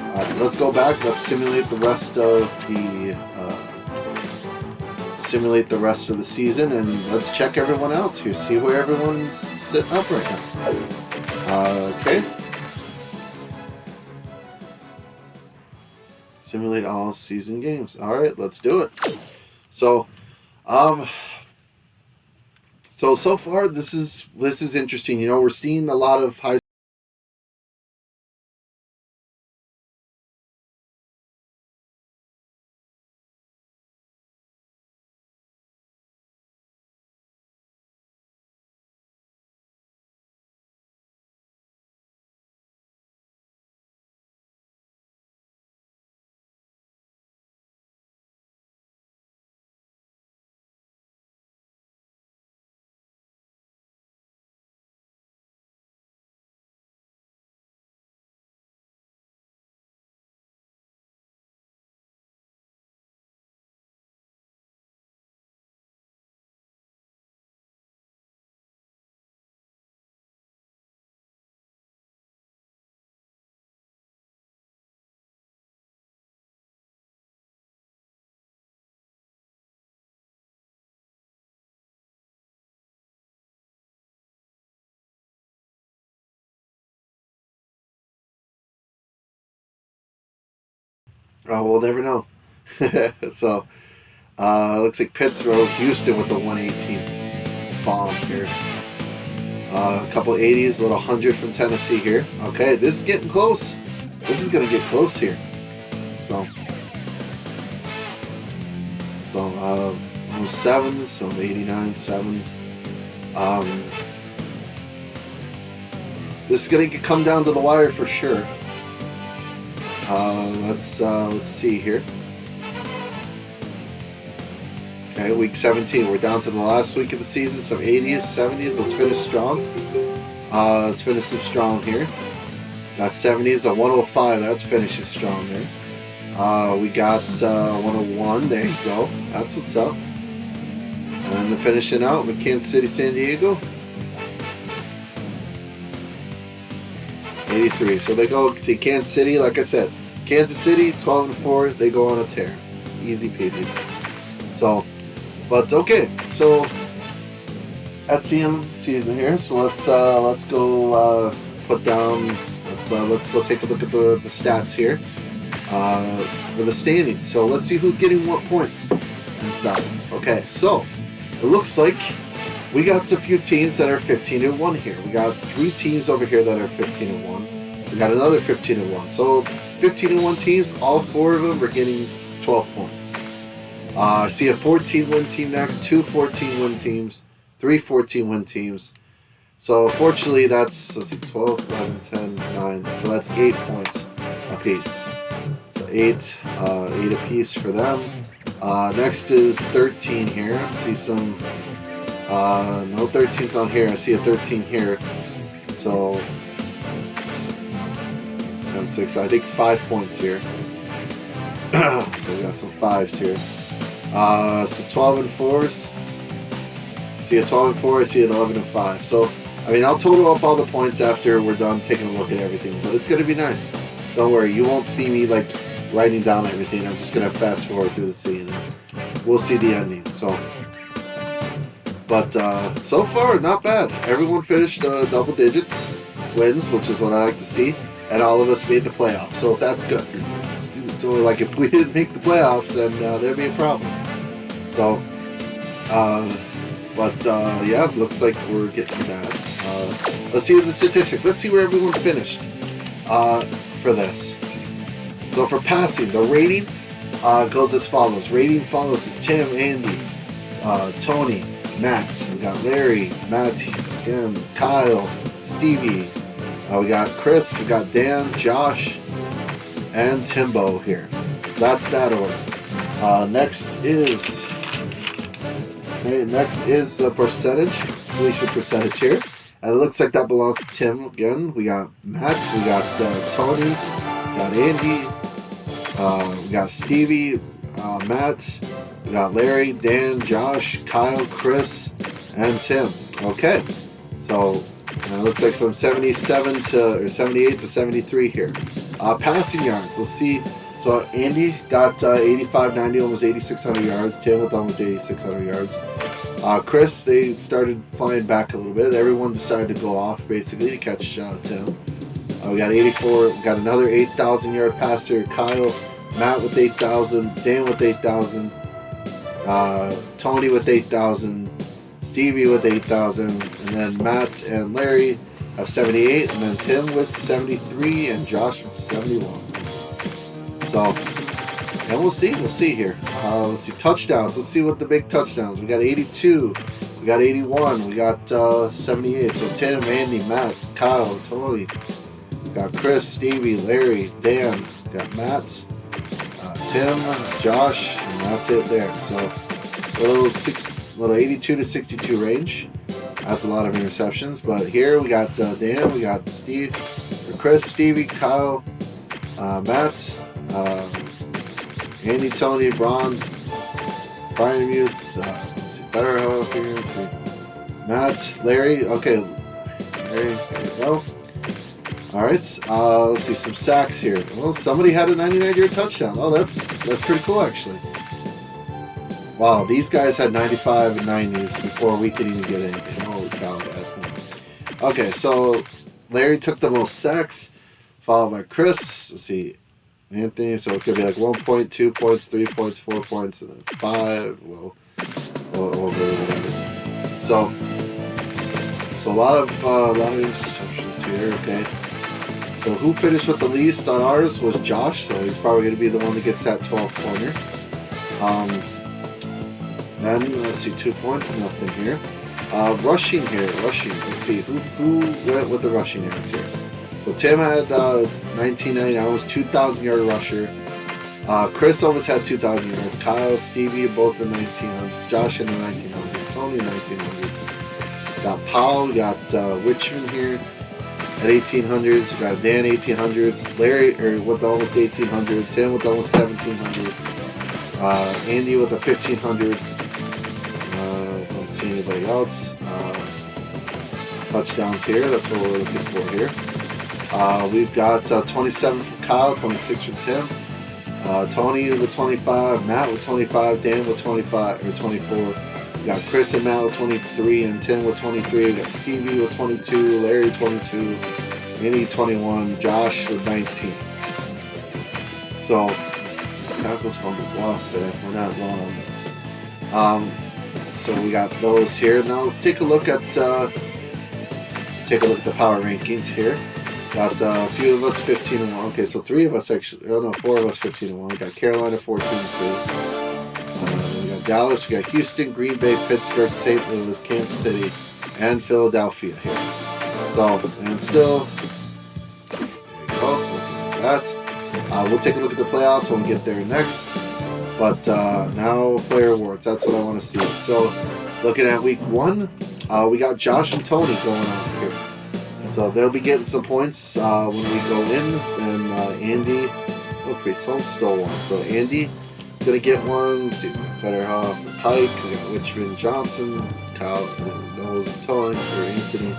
all right, let's go back. Let's simulate the rest of the season, and let's check everyone else here. See where everyone's sitting up right now. Okay. Simulate all season games. All right, let's do it. So, so far this is interesting. You know, we're seeing a lot of high. Oh, we'll never know. So, looks like Pittsburgh, Houston with the 118 bomb here. A couple 80s, a little 100 from Tennessee here. Okay, this is getting close. This is going to get close here. So sevens, some 89 sevens. This is going to come down to the wire for sure. Let's see here. Okay, week 17. We're down to the last week of the season. Some 80s, 70s. Let's finish strong. Let's finish some strong here. Got 70s, a 105. That's finishing strong there. We got 101. There you go. That's what's up. And the finishing out with Kansas City, San Diego. 83. So they go, see, Kansas City, like I said, Kansas City, 12-4, they go on a tear. Easy peasy. So, but okay, so that's the end of the season here. So let's go put down, let's go take a look at the stats here for the standings. So let's see who's getting what points and stuff. Okay, so it looks like we got a few teams that are 15-1 here. We got 3 teams over here that are 15-1. We got another 15-1. So 15-1 teams, all 4 of them are getting 12 points. I see a 14-win team next, 2 14-win teams, 3 14-win teams. So fortunately that's, let's see, 12, 11, 10, 9. So that's 8 points apiece. So 8 apiece for them. Next is 13 here. I see some... no 13's on here. I see a 13 here. So 7, 6. I think 5 points here. So we got some 5s here. So 12 and 4s. I see a 12 and 4. I see an 11 and 5. So I mean, I'll total up all the points after we're done taking a look at everything. But it's gonna be nice. Don't worry. You won't see me like writing down everything. I'm just gonna fast forward through the scene. We'll see the ending. So. But so far, not bad. Everyone finished double digits wins, which is what I like to see, and all of us made the playoffs. So that's good. So like, if we didn't make the playoffs, then there'd be a problem. So, yeah, looks like we're getting that. Let's see the statistic. Let's see where everyone finished for this. So for passing, the rating goes as follows. Rating follows is Tim, Andy, Tony, Matt, we got Larry, Matt, Kim, Kyle, Stevie, we got Chris, we got Dan, Josh, and Timbo here. So that's that order. Next is the percentage, completion percentage here. And it looks like that belongs to Tim again. We got Matt, we got Tony, we got got Andy, we got Stevie, Matt, we got Larry, Dan, Josh, Kyle, Chris, and Tim. Okay, so and it looks like from 77 to or 78 to 73 here. Passing yards. Let's see. So Andy got 85-90, almost 8,600 yards. Tim with almost 8,600 yards. Chris, they started flying back a little bit. Everyone decided to go off basically to catch Tim. We got 84. We got another 8,000 yard passer. Kyle, Matt with 8,000. Dan with 8,000. Tony with 8,000. Stevie with 8,000. And then Matt and Larry have 78. And then Tim with 73. And Josh with 71. So, and we'll see here. Let's see, touchdowns. Let's see what the big touchdowns. We got 82. We got 81. We got 78. So Tim, Andy, Matt, Kyle, Tony. We got Chris, Stevie, Larry, Dan. We got Matt, Tim, Josh, and that's it there. So little 82 to 62 range. That's a lot of interceptions. But here we got Dan, we got Chris, Stevie, Kyle, Matt, Andy, Tony, Brian Muth, let's see, Federer here, let's see, Matt, Larry, okay, Larry, there we go. Alright, let's see, some sacks here. Well, somebody had a 99-yard touchdown. Oh, that's pretty cool, actually. Wow, these guys had 95 and 90s before we could even get anything. Holy cow, guys. Okay, so Larry took the most sacks, followed by Chris. Let's see, Anthony. So it's gonna be like 1 point, 2 points, 3 points, 4 points, and then 5. Well, whatever. So a lot of interceptions here. Okay. So who finished with the least on ours was Josh. So he's probably gonna be the one that gets that 12-pointer. Then let's see, 2 points, nothing here. Rushing here. Let's see who went with the rushing yards here. So Tim had 1990, almost 2,000 yard rusher. Chris almost had 2,000 yards. Kyle, Stevie, both in the 1900s. Josh in the 1900s. Tony in the 1900s. Got Powell, got Richmond here at 1800s. We got Dan 1800s. Larry with almost 1800. Tim with almost 1700. Andy with a 1500. Don't see anybody else. Touchdowns here. That's what we're looking for here. We've got 27 for Kyle, 26 for Tim, Tony with 25, Matt with 25, Dan with 25 or 24. We got Chris and Matt with 23 and Tim with 23. We got Stevie with 22, Larry 22, Andy 21, Josh with 19. So tackles, fumbles, lost there. We're not wrong on those. So we got those here. Now let's take a look at the power rankings here. Got a few of us 15-1. Okay, so 3 of us actually. Oh no, 4 of us 15-1. We got Carolina 14-2. We got Dallas. We got Houston, Green Bay, Pittsburgh, St. Louis, Kansas City, and Philadelphia here. So and still, there you go. Look at that. We'll take a look at the playoffs when we get there next. But now player awards. That's what I want to see. So looking at week 1, we got Josh and Tony going off here. So they'll be getting some points when we go in. And Andy, Priest stole one. So Andy is going to get one. Let's see, Federhoff and Pike. We got Richmond, Johnson, Kyle, Knowles, and Tony, or Anthony.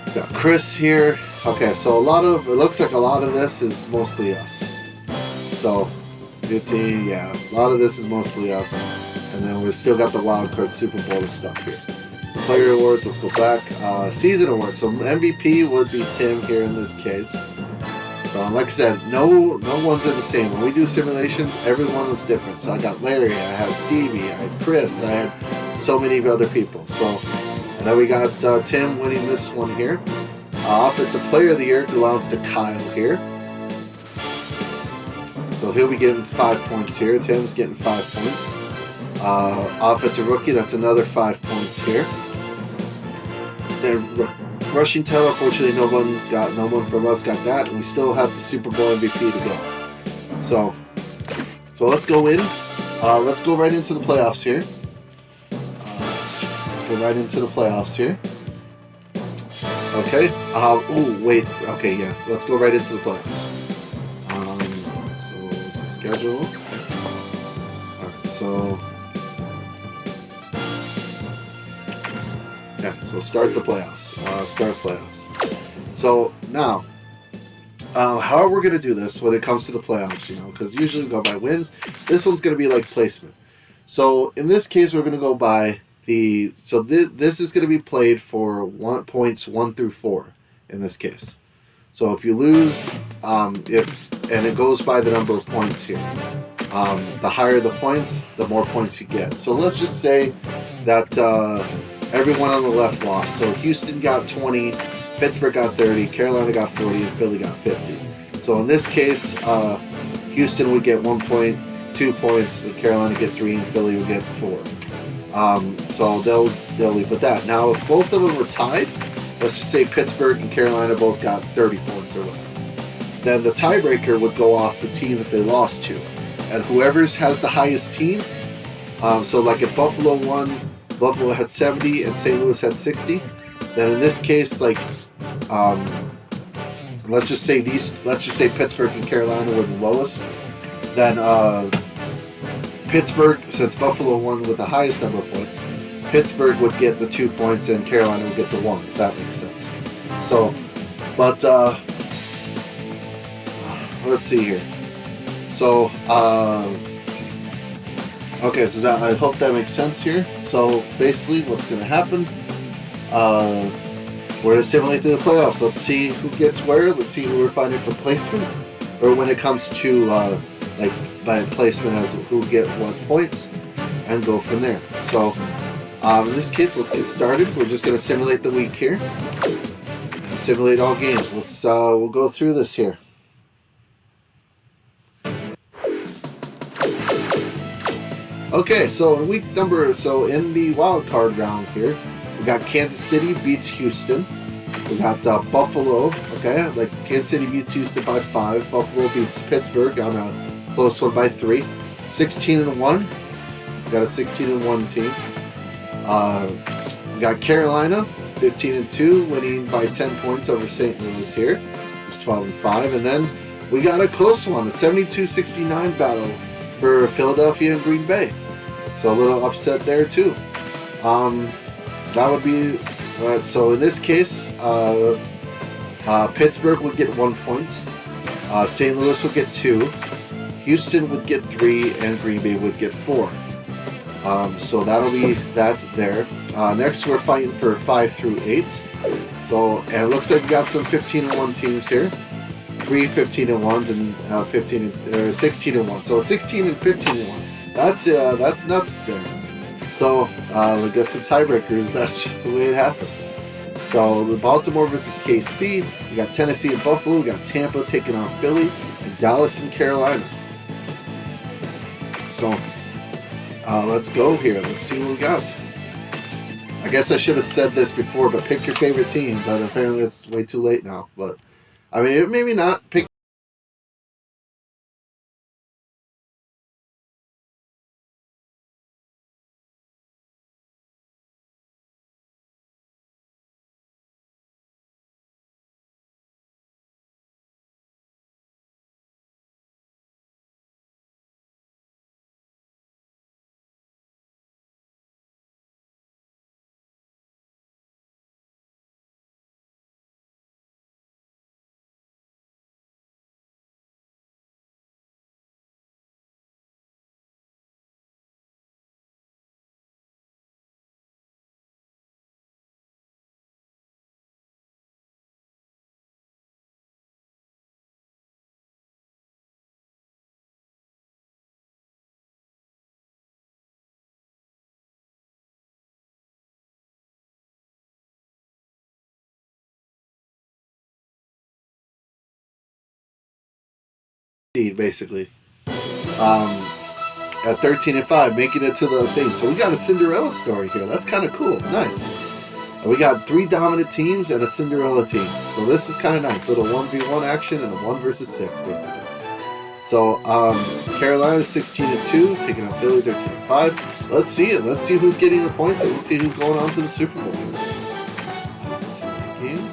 We got Chris here. Okay, so it looks like a lot of this is mostly us. So 15, yeah, a lot of this is mostly us. And then we've still got the wild card Super Bowl and stuff here. Player awards, let's go back. Season awards. So MVP would be Tim here in this case. Like I said, no one's in the same. When we do simulations, everyone was different. So I got Larry, I had Stevie, I had Chris, I had so many other people. So, and then we got Tim winning this one here. Offensive Player of the Year belongs to Kyle here. So he'll be getting 5 points here. Tim's getting 5 points. Offensive Rookie, that's another 5 points here. The rushing title, unfortunately, no one from us got that, and we still have the Super Bowl MVP to go. So let's go in. Let's go right into the playoffs here. Let's go right into the playoffs here. Okay. Wait. Okay, yeah. Let's go right into the playoffs. schedule. Alright, so yeah, so start the playoffs. Start playoffs. So now, how are we going to do this when it comes to the playoffs? You know, because usually we go by wins. This one's going to be like placement. So in this case, we're going to go by the. So this is going to be played for points 1 through 4 in this case. So if you lose, and it goes by the number of points here. The higher the points, the more points you get. So let's just say that everyone on the left lost. So Houston got 20, Pittsburgh got 30, Carolina got 40, and Philly got 50. So in this case, Houston would get 1 point, 2 points, and Carolina get 3, and Philly would get 4. So they'll leave with that. Now, if both of them were tied, let's just say Pittsburgh and Carolina both got 30 points or whatever, then the tiebreaker would go off the team that they lost to. And whoever has the highest team, so like if Buffalo won, Buffalo had 70 and St. Louis had 60, then in this case, like, let's just say Pittsburgh and Carolina were the lowest, then Pittsburgh, since Buffalo won with the highest number of points, Pittsburgh would get the 2 points and Carolina would get the 1, if that makes sense. So, but, let's see here. So, okay, so I hope that makes sense here. So, basically, what's going to happen, we're going to simulate through the playoffs. Let's see who gets where. Let's see who we're finding for placement. Or when it comes to, like, by placement as who get what points, and go from there. So, in this case, let's get started. We're just going to simulate the week here. And simulate all games. Let's, we'll go through this here. Okay, so in in the wild card round here, we got Kansas City beats Houston. We got Buffalo, okay, like Kansas City beats Houston by 5. Buffalo beats Pittsburgh on a close one by 3. 16-1. We got a 16-1 team. We got Carolina, 15-2, winning by 10 points over St. Louis here. It's 12-5, and then we got a close one, a 72-69 battle for Philadelphia and Green Bay. So a little upset there too. So that would be so in this case, Pittsburgh would get 1 point, St. Louis would get 2, Houston would get 3, and Green Bay would get 4. So that'll be that there. Next, we're fighting for 5 through 8. So and it looks like we got some 15-1 teams here. 3 15-1s and 16-1. So 16 and 15-1. That's nuts there. So I guess some tiebreakers. That's just the way it happens. So the Baltimore versus KC. We got Tennessee and Buffalo. We got Tampa taking on Philly and Dallas and Carolina. So let's go here. Let's see what we got. I guess I should have said this before, but pick your favorite team. But apparently it's way too late now. But I mean, maybe not. Pick. Basically, at 13-5, making it to the thing. So we got a Cinderella story here. That's kind of cool. Nice. And we got 3 dominant teams and a Cinderella team. So this is kind of nice. Little 1v1 action and a 1 versus 6, basically. So Carolina 16-2, taking on Philly 13-5. Let's see it. Let's see who's getting the points and let's see who's going on to the Super Bowl. Let's see that game.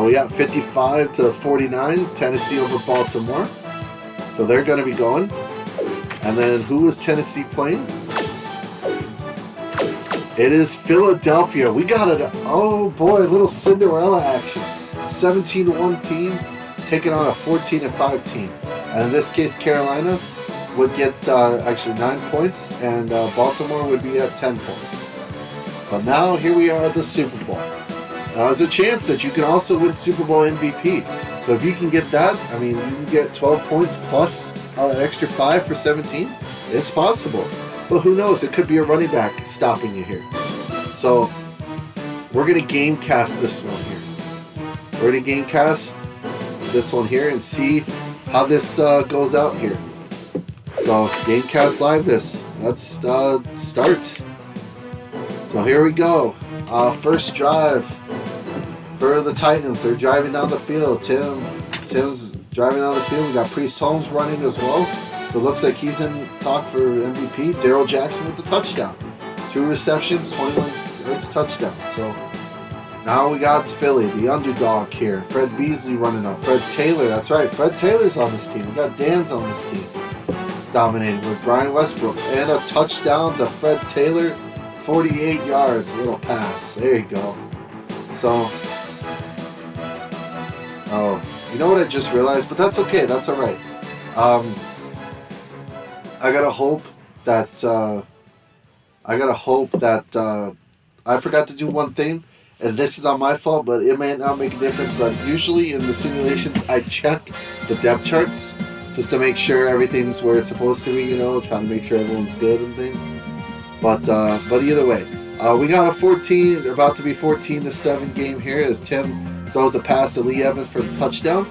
We got 55-49, Tennessee over Baltimore. So they're going to be going. And then who is Tennessee playing? It is Philadelphia. We got it. Oh boy, a little Cinderella action. 17-1 team taking on a 14-5 team. And in this case, Carolina would get actually 9 points, and Baltimore would be at 10 points. But now here we are at the Super Bowl. Now there's a chance that you can also win Super Bowl MVP. So if you can get that, I mean, you can get 12 points plus an extra 5 for 17. It's possible. But who knows? It could be a running back stopping you here. So we're going to game cast this one here. We're going to game cast this one here and see how this goes out here. So Gamecast Live this. Let's start. So here we go. First drive for the Titans. They're driving down the field. Tim's driving down the field. We got Priest Holmes running as well. So it looks like he's in talk for MVP. Darrell Jackson with the touchdown. 2 receptions, 21 yards, touchdown. So now we got Philly, the underdog here. Fred Beasley running up. Fred Taylor, that's right. Fred Taylor's on this team. We got Dan's on this team. Dominating with Brian Westbrook. And a touchdown to Fred Taylor. 48 yards. Little pass. There you go. So, oh, you know what I just realized? But that's okay. That's all right. I gotta hope that I forgot to do one thing, and this is on my fault, but it may not make a difference. But usually in the simulations, I check the depth charts just to make sure everything's where it's supposed to be. You know, trying to make sure everyone's good and things. But either way, we got a about to be 14-7 game here as Tim throws a pass to Lee Evans for the touchdown.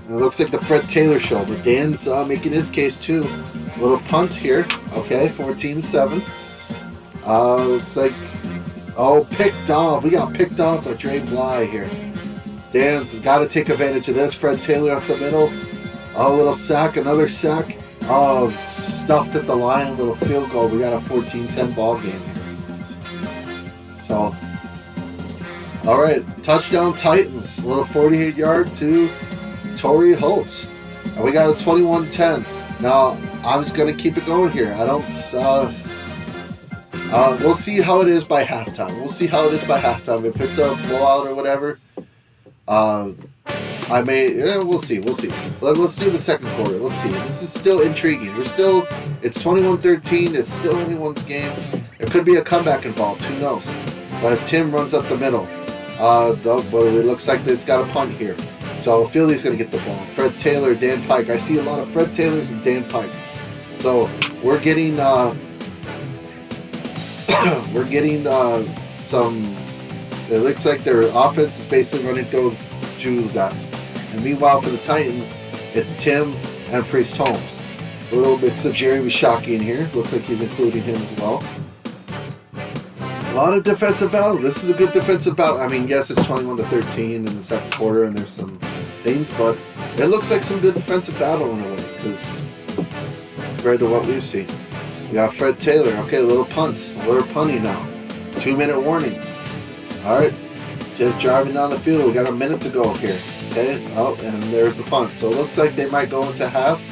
It looks like the Fred Taylor show, but Dan's making his case too. Little punt here. Okay, 14-7. It's like, picked off. We got picked off by Dre Bly here. Dan's got to take advantage of this. Fred Taylor up the middle. A little sack, another sack. Stuffed at the line, a little field goal. We got a 14-10 ball game here. So, all right, touchdown Titans. A little 48-yard to Torrey Holtz. And we got a 21-10. Now, I'm just going to keep it going here. I don't, we'll see how it is by halftime. If it's a blowout or whatever, we'll see. Let's do the second quarter. Let's see. This is still intriguing. It's 21-13. It's still anyone's game. There could be a comeback involved. Who knows? But as Tim runs up the middle, but it looks like it's got a punt here. So Philly's going to get the ball. Fred Taylor, Dan Pike. I see a lot of Fred Taylors and Dan Pikes. So we're getting some. It looks like their offense is basically running through two guys. And meanwhile, for the Titans, it's Tim and Priest Holmes. A little bit of Jeremy Shockey in here. Looks like he's including him as well. A lot of defensive battle. This is a good defensive battle. I mean, yes, it's 21-13 in the second quarter, and there's some things, but it looks like some good defensive battle in a way, because compared to what we've seen. We got Fred Taylor. Okay, a little punts. A little punty now. 2-minute warning. All right. Just driving down the field. We got a minute to go here. Okay. Oh, and there's the punt. So it looks like they might go into half.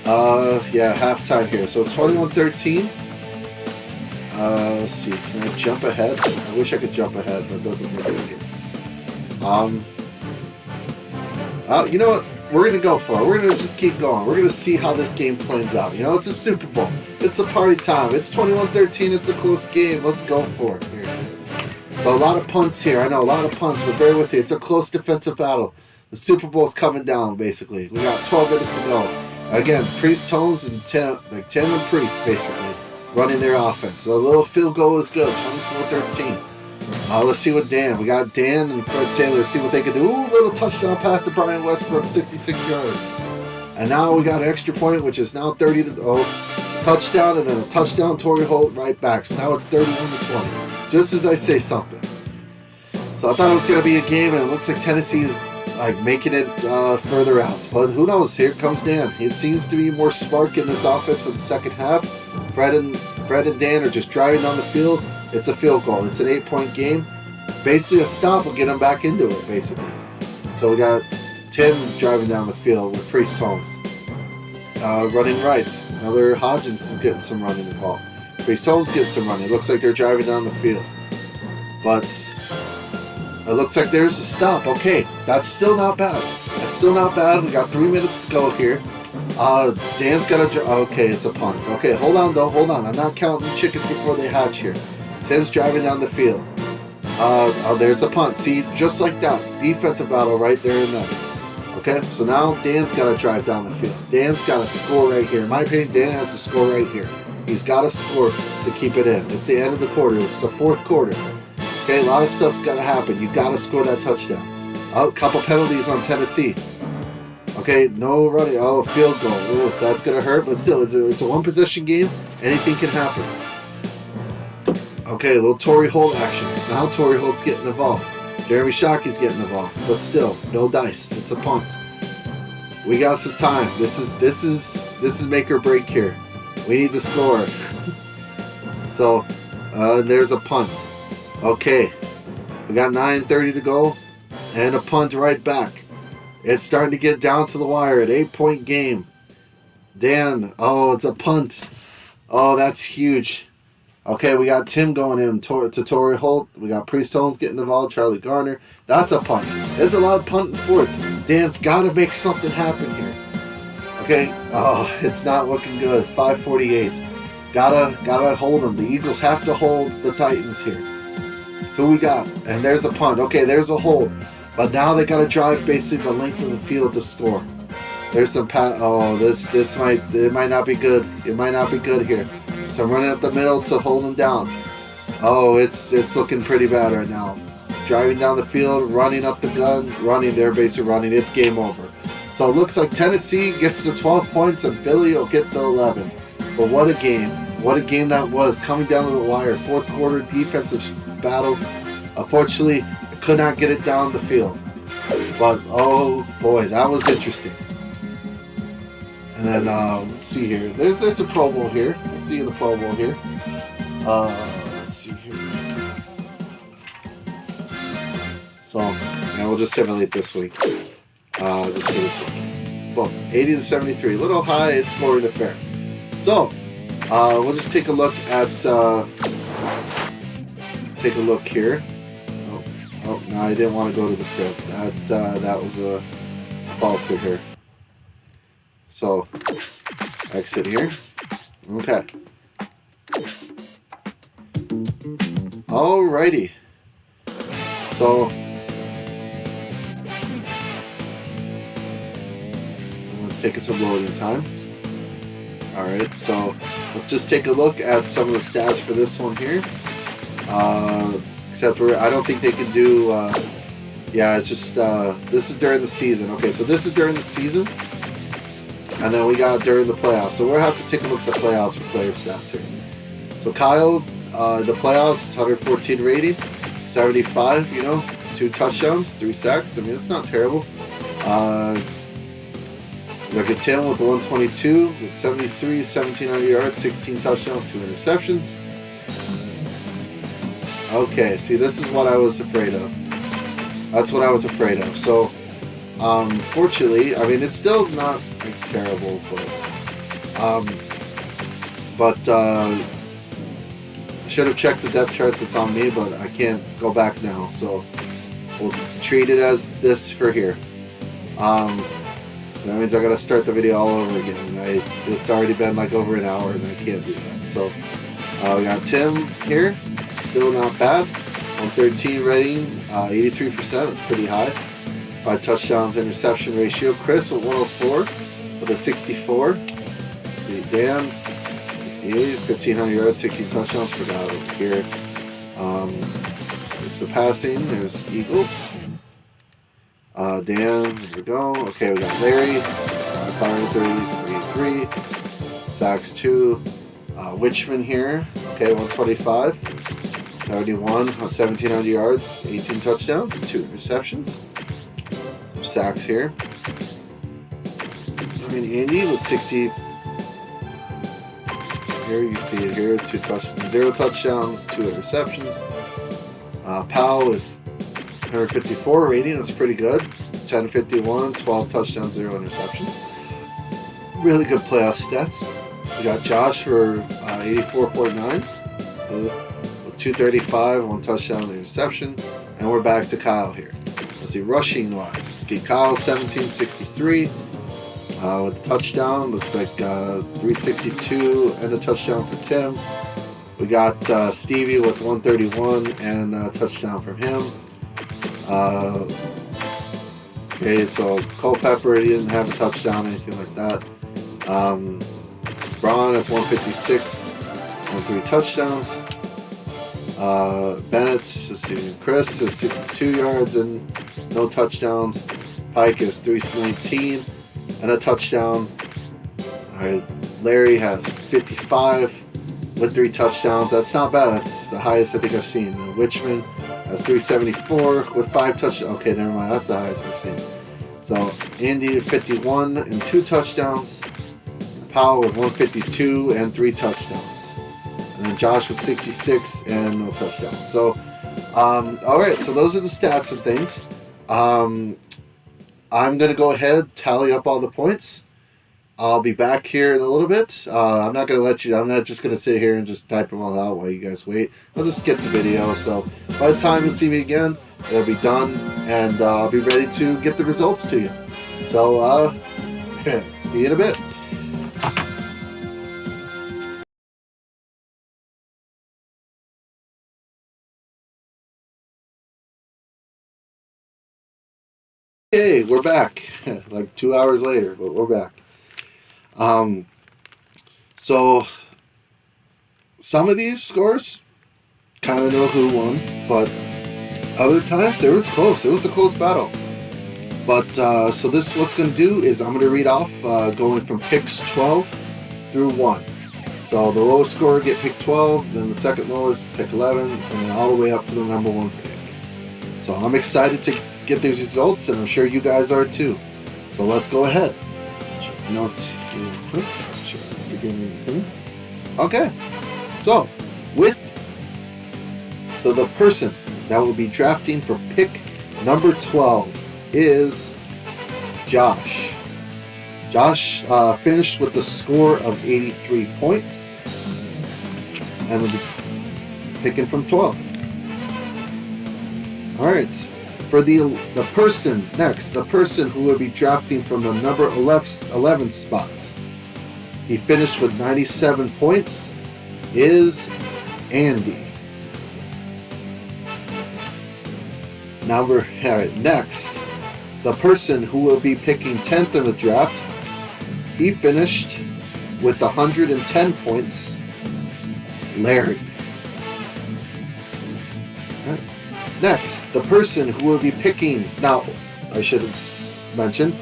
Halftime here. So it's 21-13. Let's see. Can I jump ahead? I wish I could jump ahead, but it doesn't look like it. You know what? We're going to go for it. We're going to just keep going. We're going to see how this game plays out. You know, it's a Super Bowl. It's a party time. It's 21-13. It's a close game. Let's go for it here. So a lot of punts here. I know, a lot of punts, but bear with me. It's a close defensive battle. The Super Bowl's coming down, basically. We got 12 minutes to go. Again, Priest Holmes and Tim and Priest, basically, running their offense. So a little field goal is good. 24-13. Let's see what Dan. We got Dan and Fred Taylor. Let's see what they can do. Ooh, little touchdown pass to Brian Westbrook, 66 yards. And now we got an extra point, which is now 30-0. Touchdown, and then a touchdown, Torrey Holt right back. So now it's 31-20. Just as I say something. So I thought it was going to be a game, and it looks like Tennessee is making it further out. But who knows? Here comes Dan. It seems to be more spark in this offense for the second half. Fred and Dan are just driving down the field. It's a field goal. It's an 8-point game. Basically a stop will get them back into it, basically. So we got Tim driving down the field with Priest Holmes. Running rights. Another Hodgins is getting some running involved. Priest Holmes getting some running. It looks like they're driving down the field. But it looks like there's a stop. Okay, that's still not bad. That's still not bad. We got 3 minutes to go here. Dan's got to... Okay, it's a punt. Okay, hold on, though. Hold on. I'm not counting chickens before they hatch here. Tim's driving down the field. There's a punt. See, just like that. Defensive battle right there and then. Okay, so now Dan's got to drive down the field. Dan's got to score right here. In my opinion, Dan has to score right here. He's got to score to keep it in. It's the end of the quarter. It's the fourth quarter. Okay, a lot of stuff's got to happen. You got to score that touchdown. Oh, couple penalties on Tennessee. Okay, no running. Oh, field goal. Ooh, that's going to hurt, but still, it's a one-possession game. Anything can happen. Okay, a little Torrey Holt action. Now Torrey Holt's getting involved. Jeremy Shockey's getting involved, but still, no dice. It's a punt. We got some time. This is make or break here. We need to score. So, there's a punt. Okay, we got 9:30 to go, and a punt right back. It's starting to get down to the wire. An 8-point game. Dan, oh, it's a punt. Oh, that's huge. Okay, we got Tim going in to Torrey Holt. We got Priest Holmes getting involved. Charlie Garner. That's a punt. There's a lot of punting forwards. Dan's got to make something happen here. Okay. Oh, it's not looking good. 5:48. Gotta hold them. The Eagles have to hold the Titans here. Who we got? And there's a punt. Okay, there's a hold. But now they got to drive basically the length of the field to score. There's some oh, it might not be good. It might not be good here. So I'm running up the middle to hold them down. Oh, it's looking pretty bad right now. Driving down the field, running up the gun, running. They're basically running. It's game over. So it looks like Tennessee gets the 12 points and Philly will get the 11. But what a game. What a game that was. Coming down to the wire. Fourth quarter defensive battle. Unfortunately, I could not get it down the field. But, oh boy, that was interesting. And then, let's see here. There's a Pro Bowl here. Let's see the Pro Bowl here. Let's see here. So, yeah, we'll just simulate this week. Let's do this one. Well, 80-73. A little high scoring affair. So, we'll just take a look at, take a look here. Oh, no, I didn't want to go to the crib. That was a fault to her. So, exit here. Okay. Alrighty. So, let's take some loading time. Alright, so let's just take a look at some of the stats for this one here. Except for, I don't think they can do, yeah, it's just, this is during the season. Okay, so this is during the season. And then we got during the playoffs. So we'll have to take a look at the playoffs for player stats here. So Kyle, the playoffs, 114 rating, 75, 2 touchdowns, 3 sacks. I mean, it's not terrible. Look at Tim with 122, with 73, 1,700 yards, 16 touchdowns, 2 interceptions. Okay, see, this is what I was afraid of. That's what I was afraid of. So, fortunately, I mean, it's still not terrible, but I should have checked the depth charts. It's on me, but I can't go back now. So we'll treat it as this for here. That means I gotta start the video all over again. It's already been like over an hour, and I can't do that. So we got Tim here, still not bad. 113 rating, 83%. That's pretty high. 5 touchdowns interception ratio. Chris with 104 with a 64. See Dan, 68, 1,500 yards, 16 touchdowns. Forgot over here. It's the passing. There's Eagles. Dan, there we go. Okay, we got Larry, 533, sacks 2. Witchman here. Okay, 125, 71, 1,700 yards, 18 touchdowns, 2 interceptions. Sacks here. I mean, Andy with 60. Here you see it here, 0 touchdowns, 2 interceptions. Powell with 154 rating, that's pretty good. 1051, 12 touchdowns, 0 interceptions. Really good playoff stats. We got Josh for 84.9, with 235, 1 touchdown, and interception. And we're back to Kyle here. Let's see, rushing wise. Okay, Kyle 1763 with a touchdown. Looks like 362 and a touchdown for Tim. We got Stevie with 131 and a touchdown from him. Okay, so Culpepper, he didn't have a touchdown, anything like that. Braun has 156 and 3 touchdowns. Bennett, let's see, Chris is 62 yards and no touchdowns. Pike is 319 and a touchdown. Alright, Larry has 55 with 3 touchdowns. That's not bad. That's the highest I think I've seen. Wichman has 374 with 5 touchdowns. Okay, never mind. That's the highest I've seen. So Andy 51 and 2 touchdowns. Powell with 152 and 3 touchdowns. And then Josh with 66 and no touchdowns. So, alright, so those are the stats and things. I'm going to go ahead, tally up all the points. I'll be back here in a little bit. I'm not going to let you, I'm not just going to sit here and just type them all out while you guys wait. I'll just skip the video. So by the time you see me again, it'll be done and I'll be ready to get the results to you. So, see you in a bit. Okay, we're back. Like 2 hours later, but we're back. So some of these scores kind of know who won, but other times it was close. It was a close battle. But so this what's going to do is I'm going to read off going from picks 12 through 1. So the lowest scorer get pick 12, then the second lowest pick 11, and then all the way up to the number 1 pick. So I'm excited to get these results, and I'm sure you guys are too. So let's go ahead. Notes real quick. Sure, I'm forgetting anything. Okay. So the person that will be drafting for pick number 12 is Josh. Josh finished with a score of 83 points and will be picking from 12. All right. For the person next, the person who will be drafting from the number 11 spot, he finished with 97 points, is Andy. Next, the person who will be picking 10th in the draft, he finished with 110 points, Larry. Next, the person who will be picking, now I should have mentioned,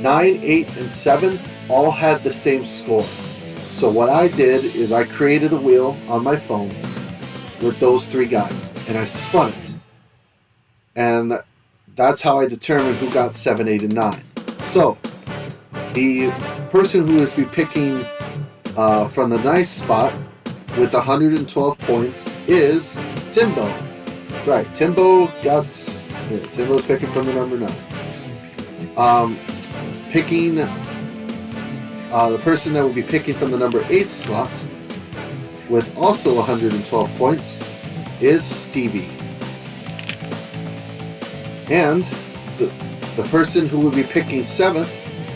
9, 8, and 7 all had the same score. So what I did is I created a wheel on my phone with those 3 guys, and I spun it. And that's how I determined who got 7, 8, and 9. So, the person who will be picking from the nice spot with 112 points is Timbo. That's right, Timbo's picking from the number 9. Picking the person that will be picking from the number 8 slot with also 112 points is Stevie. And the person who will be picking 7th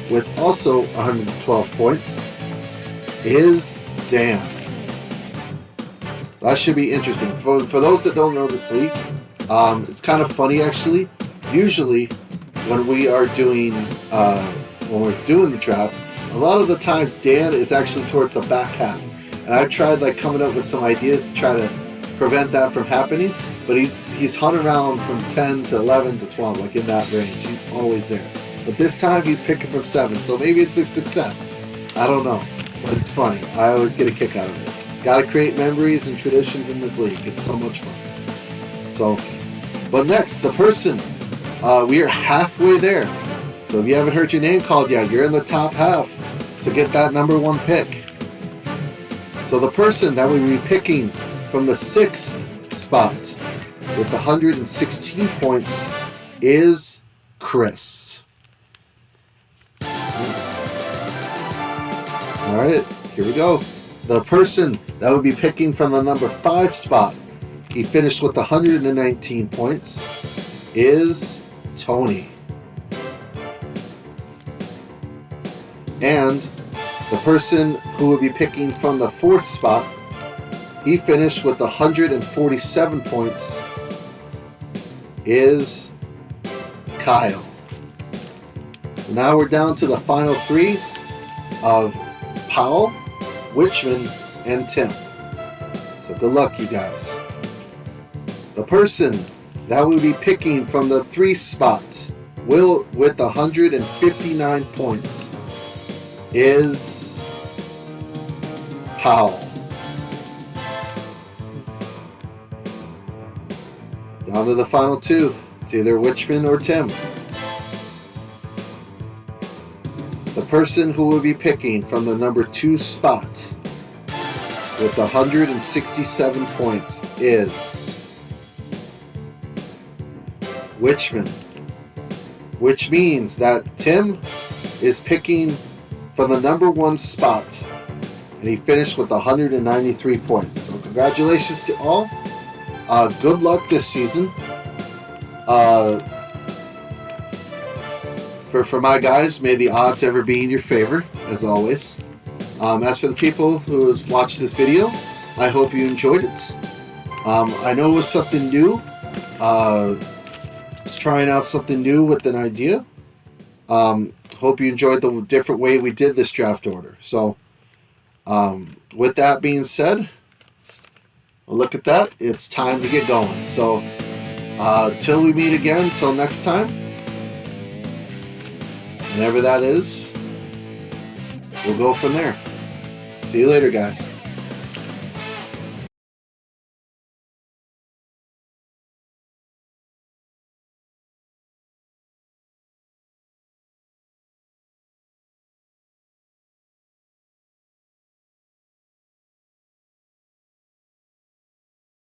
with also 112 points is Dan. That should be interesting. For those that don't know this league, it's kind of funny actually. Usually, when we are doing the draft, a lot of the times Dan is actually towards the back half, and I've tried coming up with some ideas to try to prevent that from happening. But he's hung around from 10 to 11 to 12, like in that range. He's always there. But this time he's picking from 7, so maybe it's a success. I don't know, but it's funny. I always get a kick out of it. Got to create memories and traditions in this league. It's so much fun. So, but next, the person. We are halfway there. So if you haven't heard your name called yet, you're in the top half to get that number 1 pick. So the person that we will be picking from the 6th spot with 116 points is Chris. Alright, here we go. The person that would be picking from the number 5 spot, he finished with 119 points, is Tony. And the person who would be picking from the 4th spot, he finished with 147 points, is Kyle. Now we're down to the final 3 of Powell, Witchman, and Tim. So good luck, you guys. The person that will be picking from the 3 spot, will with 159 points, is Powell. Down to the final 2. It's either Witchman or Tim. The person who will be picking from the number 2 spot with 167 points is Witchman. Which means that Tim is picking from the number 1 spot, and he finished with 193 points. So congratulations to all. Good luck this season. For my guys, may the odds ever be in your favor, as always. As for the people who has watched this video, I hope you enjoyed it. I know it was something new. It's trying out something new with an idea. Hope you enjoyed the different way we did this draft order. So, with that being said, well, look at that. It's time to get going. So, till we meet again, till next time, whenever that is, we'll go from there. See you later, guys.